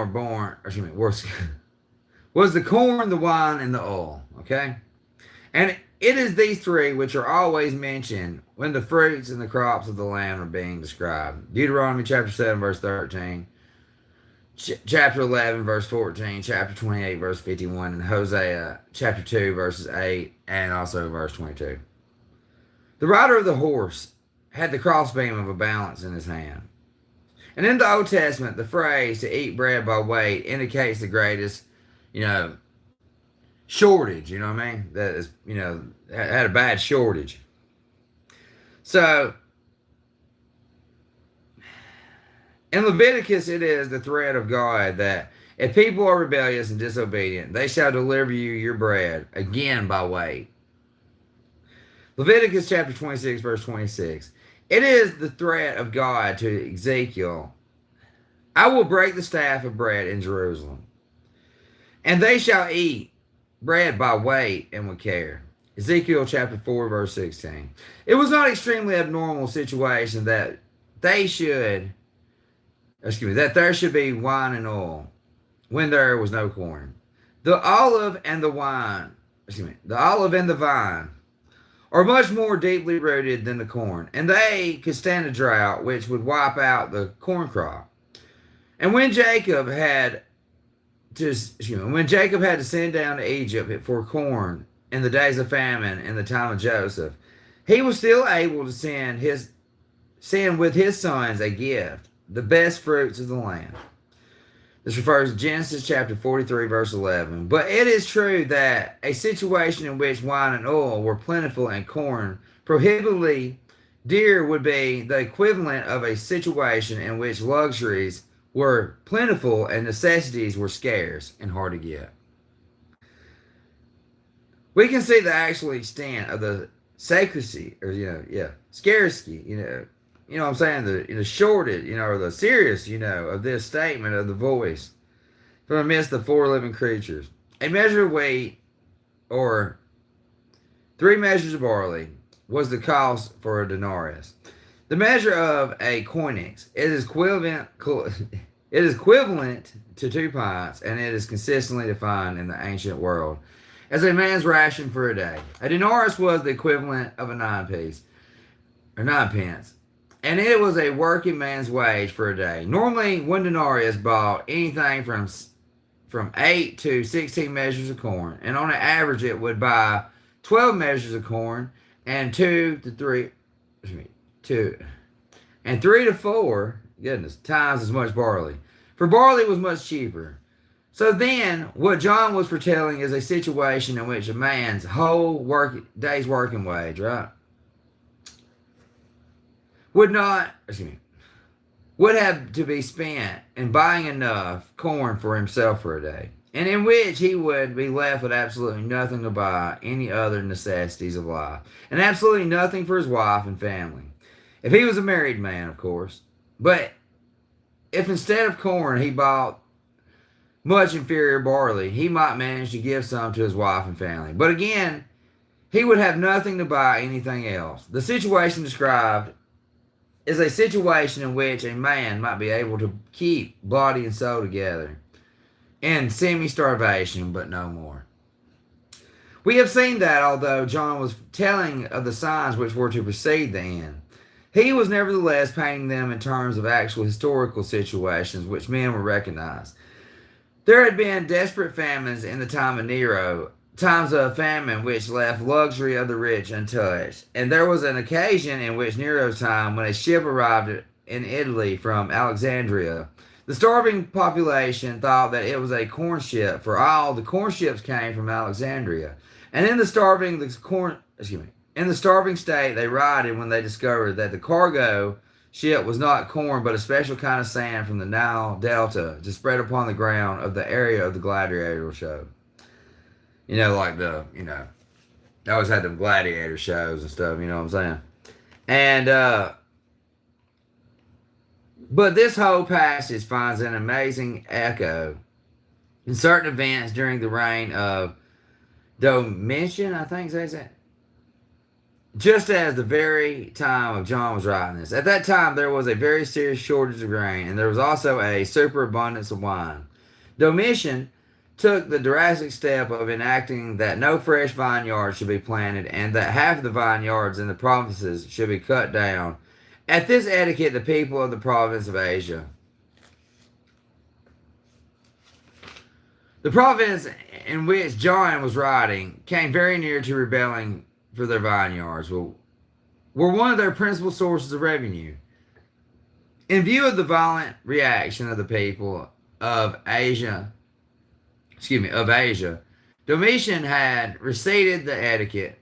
was the corn, the wine, and the oil, okay? And it is these 3 which are always mentioned when the fruits and the crops of the land are being described. Deuteronomy chapter 7, verse 13. chapter 11, verse 14, chapter 28, verse 51, and Hosea chapter 2, verses 8, and also verse 22. The rider of the horse had the crossbeam of a balance in his hand. And in the Old Testament, the phrase to eat bread by weight indicates the greatest, shortage, you know what I mean? That is, had a bad shortage. So, in Leviticus, it is the threat of God that if people are rebellious and disobedient, they shall deliver you your bread again by weight. Leviticus chapter 26, verse 26. It is the threat of God to Ezekiel. I will break the staff of bread in Jerusalem, and they shall eat bread by weight and with care. Ezekiel chapter 4, verse 16. It was not extremely abnormal situation that there should be wine and oil when there was no corn. The olive and the vine are much more deeply rooted than the corn, and they could stand a drought which would wipe out the corn crop. And when Jacob had to send down to Egypt for corn in the days of famine in the time of Joseph, he was still able to send with his sons a gift, the best fruits of the land. This refers to Genesis chapter 43, verse 11. But it is true that a situation in which wine and oil were plentiful and corn prohibitively dear would be the equivalent of a situation in which luxuries were plentiful and necessities were scarce and hard to get. We can see the actual extent of the scarcity, scarcity, what I'm saying, the shortage, or the serious, of this statement of the voice from amidst the four living creatures. A measure of wheat or 3 measures of barley was the cost for a denarius. The measure of a koinex is equivalent to 2 pints, and it is consistently defined in the ancient world as a man's ration for a day. A denarius was the equivalent of a 9 pence. And it was a working man's wage for a day. Normally, 1 denarius bought anything from 8 to 16 measures of corn. And on an average, it would buy 12 measures of corn and 3 to 4 times as much barley. For barley was much cheaper. So then, what John was foretelling is a situation in which a man's whole day's working wage, right, would have to be spent in buying enough corn for himself for a day, and in which he would be left with absolutely nothing to buy any other necessities of life, and absolutely nothing for his wife and family. If he was a married man, of course. But if instead of corn he bought much inferior barley, he might manage to give some to his wife and family. But again, he would have nothing to buy anything else. The situation described is a situation in which a man might be able to keep body and soul together in semi-starvation, but no more. We have seen that although John was telling of the signs which were to precede the end, he was nevertheless painting them in terms of actual historical situations which men would recognize. There had been desperate famines in the time of Nero, times of famine which left luxury of the rich untouched. And there was an occasion in which Nero's time when a ship arrived in Italy from Alexandria. The starving population thought that it was a corn ship, for all the corn ships came from Alexandria. And in the starving state they rioted when they discovered that the cargo ship was not corn but a special kind of sand from the Nile Delta to spread upon the ground of the area of the gladiator show. They always had them gladiator shows and stuff, you know what I'm saying? And, but this whole passage finds an amazing echo in certain events during the reign of Domitian, I think says that. Just as the very time of John was writing this. At that time, there was a very serious shortage of grain, and there was also a superabundance of wine. Domitian took the drastic step of enacting that no fresh vineyards should be planted and that half of the vineyards in the provinces should be cut down. At this etiquette, the people of the province of Asia The province in which John was writing came very near to rebelling for their vineyards, were one of their principal sources of revenue. In view of the violent reaction of the people of Asia, Domitian had received the etiquette,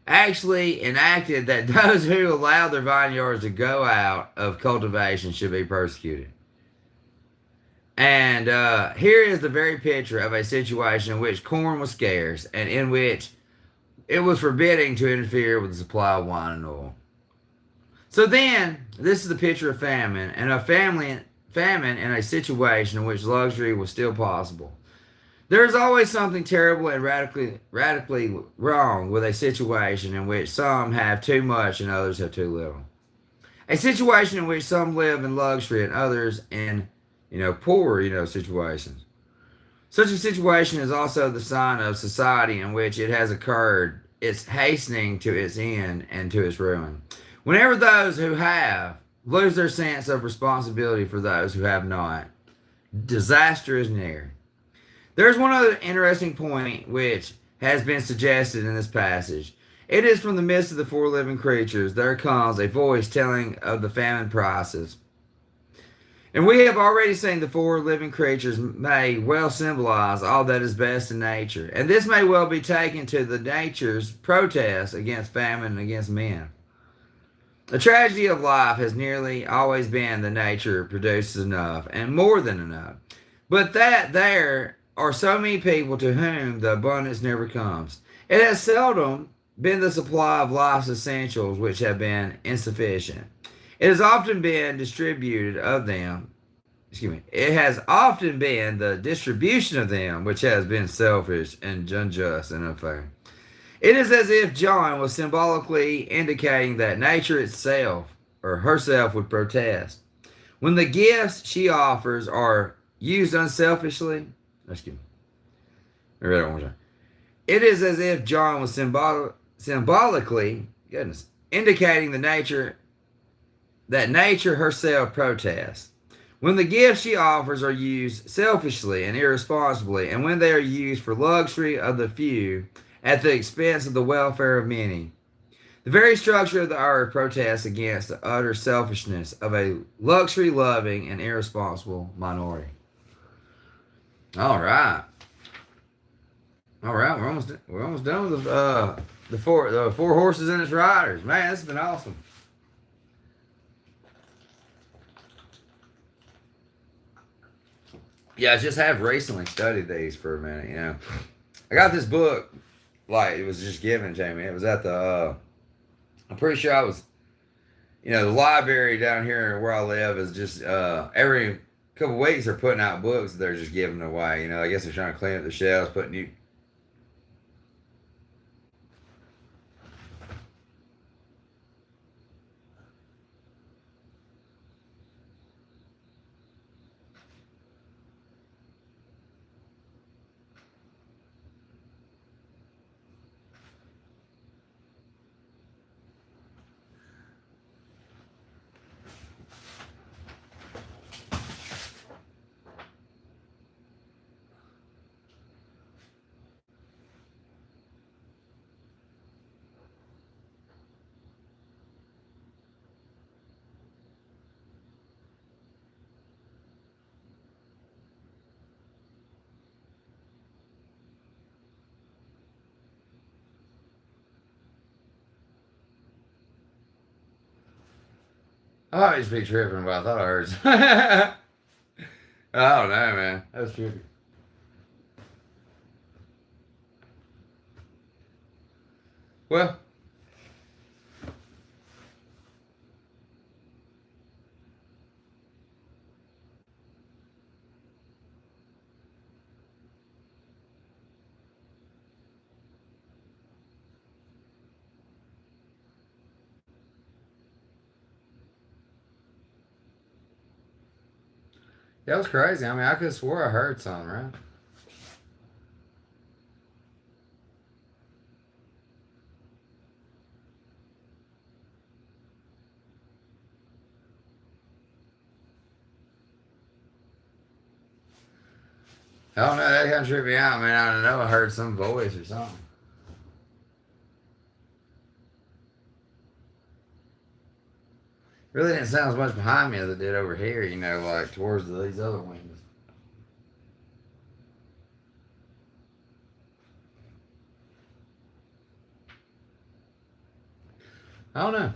actually enacted that those who allowed their vineyards to go out of cultivation should be persecuted. And here is the very picture of a situation in which corn was scarce and in which it was forbidding to interfere with the supply of wine and oil. So then, this is the picture of famine, and a famine in a situation in which luxury was still possible. There is always something terrible and radically wrong with a situation in which some have too much and others have too little. A situation in which some live in luxury and others in, poorer, situations. Such a situation is also the sign of society in which it has occurred. It's hastening to its end and to its ruin. Whenever those who have lose their sense of responsibility for those who have not, disaster is near. There's one other interesting point which has been suggested in this passage. It is from the midst of the four living creatures there comes a voice telling of the famine prices. And we have already seen the four living creatures may well symbolize all that is best in nature. And this may well be taken to the nature's protest against famine and against men. The tragedy of life has nearly always been that nature produces enough and more than enough. But that there are so many people to whom the abundance never comes. It has seldom been the supply of life's essentials which have been insufficient. It has often been distributed of them. It has often been the distribution of them which has been selfish and unjust and unfair. It is as if John was symbolically indicating that nature itself or herself would protest. When the gifts she offers are used unselfishly, it is as if John was symbolically, indicating that nature herself protests. When the gifts she offers are used selfishly and irresponsibly, and when they are used for luxury of the few at the expense of the welfare of many, the very structure of the earth protests against the utter selfishness of a luxury-loving and irresponsible minority. All right, we're almost done with the four horses and its riders. Man, this has been awesome. Yeah, I just have recently studied these for a minute. I got this book, like it was just given to me. It was at the, I'm pretty sure I was, the library down here where I live is just every couple of weeks they're putting out books that they're just giving away. I guess they're trying to clean up the shelves, putting new. I always be tripping, but I thought I heard. I don't know, man. That was trippy. Well, that was crazy. I mean, I could have swore I heard something, right? I don't know, that kind of tripped me out, man. I don't know, I heard some voice or something. Really didn't sound as much behind me as it did over here, you know, like towards these other windows. I don't know.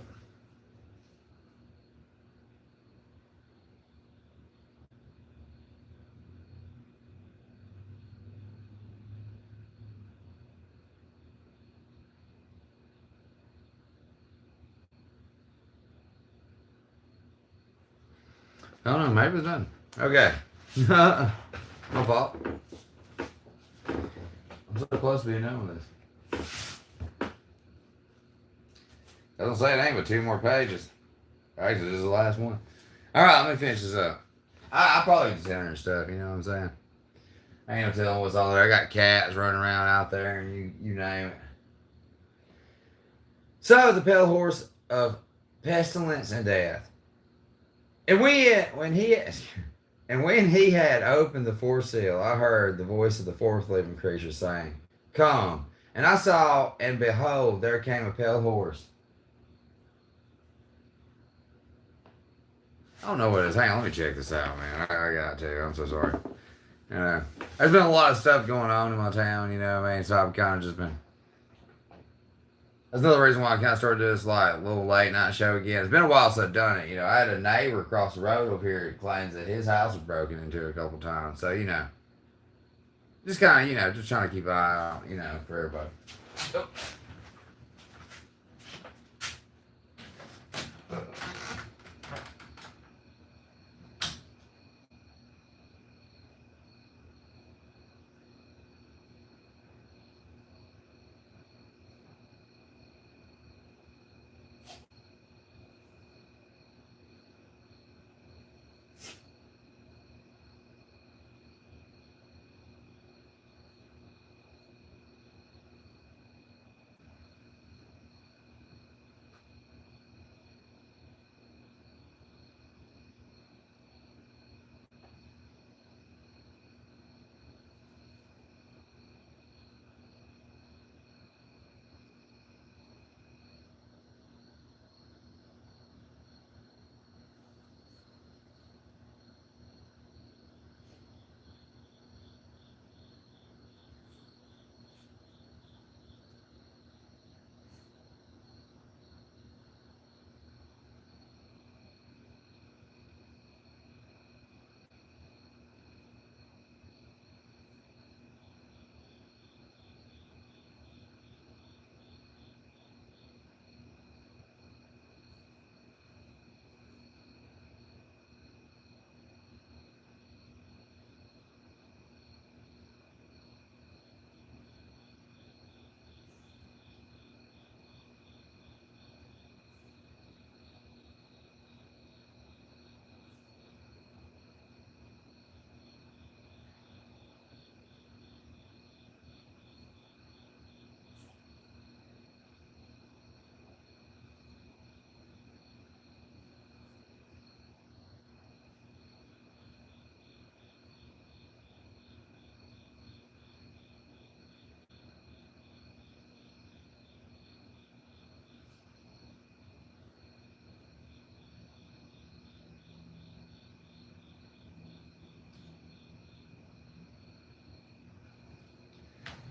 I don't know, maybe it's done. Okay. My fault. I'm so close to being done with this. Doesn't say it ain't but 2 more pages. Actually, this is the last one. Alright, let me finish this up. I probably just enter stuff, you know what I'm saying? I ain't no telling what's all there. I got cats running around out there and you name it. So, the pale horse of pestilence and death. And when he had opened the fourth seal, I heard the voice of the fourth living creature saying, "Come." And I saw, and behold, there came a pale horse. I don't know what it is. Hang on, let me check this out, man. I got to. I'm so sorry. You know, there's been a lot of stuff going on in my town, you know what I mean? So I've kind of just been. That's another reason why I kind of started this like little late night show again. It's been a while since I've done it. You know, I had a neighbor across the road over here who claims that his house was broken into a couple times. So, you know, just kind of, you know, just trying to keep an eye out, you know, for everybody. Oh.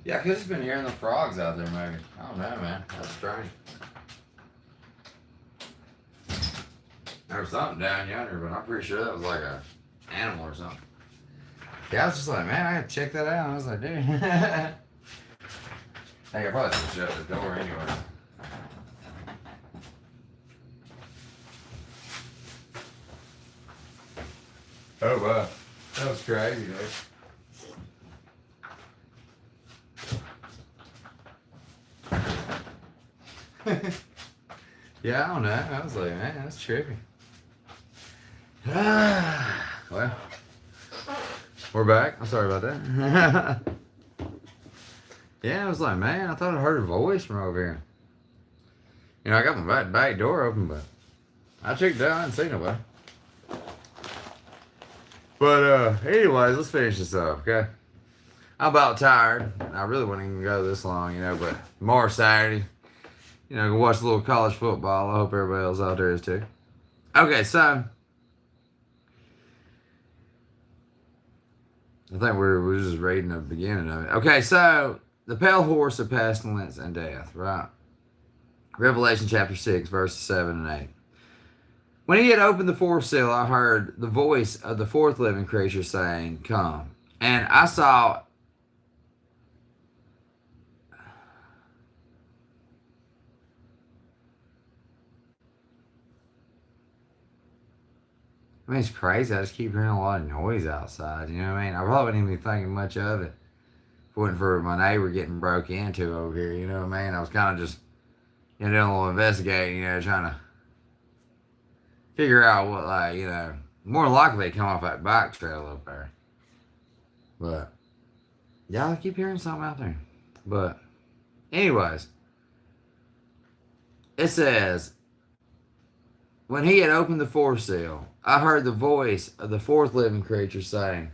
Yeah, I could have just been hearing the frogs out there, maybe. I don't know, man. That's strange. There was something down yonder, but I'm pretty sure that was like a animal or something. Yeah, I was just like, man, I had to check that out. I was like, dude. Hey, I probably should shut the door anyway. Oh, wow. That was crazy, dude. Yeah, I don't know. I was like, man, that's trippy. Well, we're back. I'm sorry about that. Yeah, I was like, man, I thought I heard a voice from over here. You know, I got my back door open, but I checked it out. I didn't see nobody. But anyways, let's finish this up, okay? I'm about tired. I really wouldn't even go this long, but tomorrow's Saturday. Go watch a little college football. I hope everybody else out there is too. Okay, so I think we're just reading the beginning of it. Okay, so the pale horse of pestilence and death, right? Revelation chapter 6, verses 7 and 8. When he had opened the fourth seal, I heard the voice of the fourth living creature saying, "Come." And I saw it's crazy. I just keep hearing a lot of noise outside. You know what I mean? I probably wouldn't even be thinking much of it if it wasn't for my neighbor getting broke into over here. You know what I mean? I was kind of just doing a little investigating, trying to figure out what, more than likely they come off that bike trail up there. But, yeah, I keep hearing something out there. But, anyways, it says, when he had opened the fourth seal, I heard the voice of the fourth living creature saying,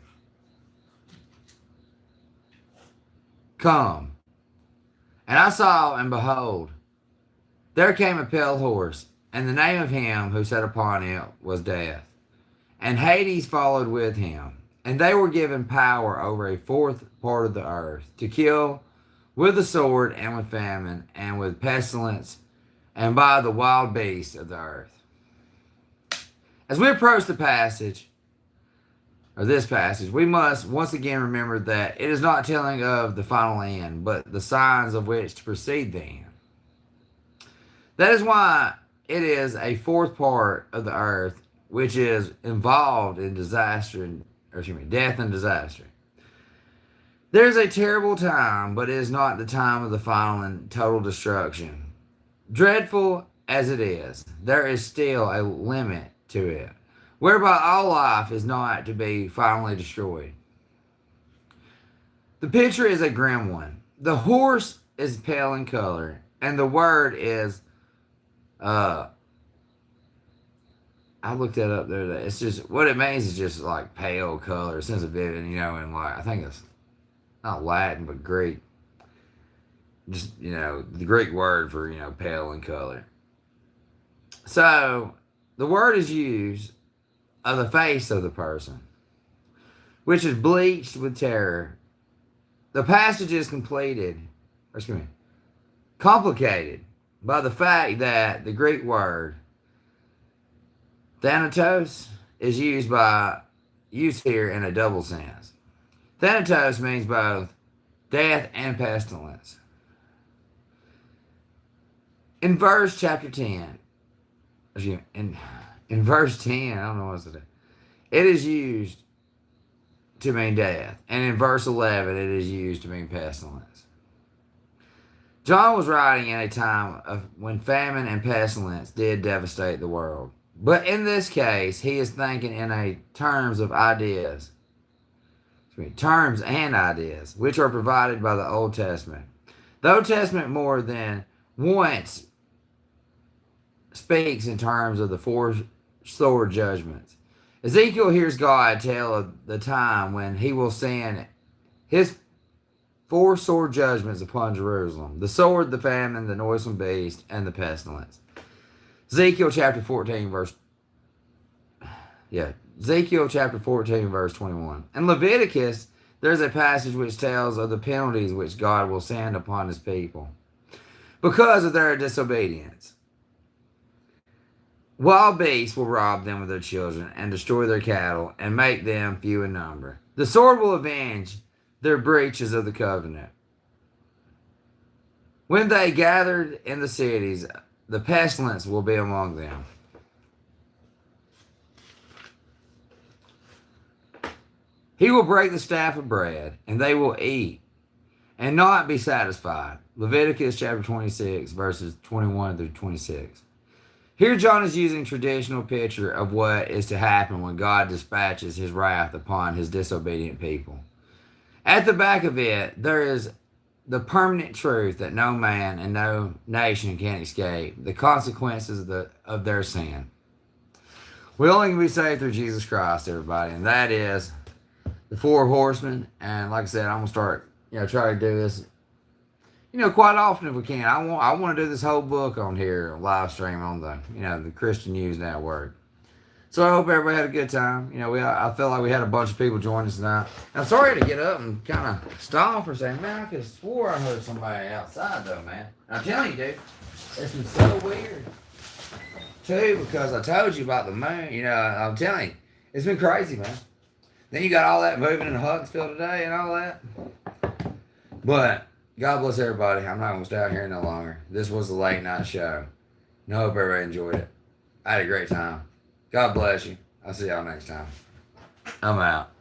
"Come." And I saw, and behold, there came a pale horse, and the name of him who sat upon it was Death. And Hades followed with him, and they were given power over a fourth part of the earth, to kill with the sword, and with famine, and with pestilence, and by the wild beasts of the earth. As we approach this passage, we must once again remember that it is not telling of the final end, but the signs of which to precede the end. That is why it is a fourth part of the earth which is involved in death and disaster. There is a terrible time, but it is not the time of the final and total destruction. Dreadful as it is, there is still a limit to it, whereby all life is not to be finally destroyed. The picture is a grim one. The horse is pale in color, and the word is, I looked that up there. It's just, what it means is just like pale color, sense of vivid, and I think it's not Latin, but Greek. Just, the Greek word for, pale in color. So, the word is used of the face of the person, which is bleached with terror. The passage is complicated by the fact that the Greek word Thanatos is used here in a double sense. Thanatos means both death and pestilence. In verse chapter 10, in verse 10, I don't know what to say, it is used to mean death. And in verse 11, it is used to mean pestilence. John was writing in a time of when famine and pestilence did devastate the world. But in this case, he is thinking in terms and ideas, which are provided by the Old Testament. The Old Testament more than once speaks in terms of the four sword judgments. Ezekiel hears God tell of the time when he will send his four sword judgments upon Jerusalem: the sword, the famine, the noisome beast, and the pestilence. Ezekiel chapter 14, verse 21. In Leviticus, there's a passage which tells of the penalties which God will send upon his people because of their disobedience. Wild beasts will rob them of their children and destroy their cattle and make them few in number. The sword will avenge their breaches of the covenant. When they gathered in the cities, the pestilence will be among them. He will break the staff of bread, and they will eat and not be satisfied. Leviticus chapter 26, verses 21 through 26. Here John is using a traditional picture of what is to happen when God dispatches his wrath upon his disobedient people. At the back of it, there is the permanent truth that no man and no nation can escape the consequences of their sin. We only can be saved through Jesus Christ, everybody, and that is the Four Horsemen, and like I said, I'm gonna start, try to do this, quite often if we can. I want to do this whole book on here, live stream on the Christian News Network. So I hope everybody had a good time. I felt like we had a bunch of people join us tonight. I'm sorry to get up and kind of stall for a second. Man, I could have swore I heard somebody outside though, man. I'm telling you, dude, it's been so weird. Too, because I told you about the moon. I'm telling you, it's been crazy, man. Then you got all that moving in Huntsville today and all that. But God bless everybody. I'm not going to stay out here no longer. This was the late night show. And I hope everybody enjoyed it. I had a great time. God bless you. I'll see y'all next time. I'm out.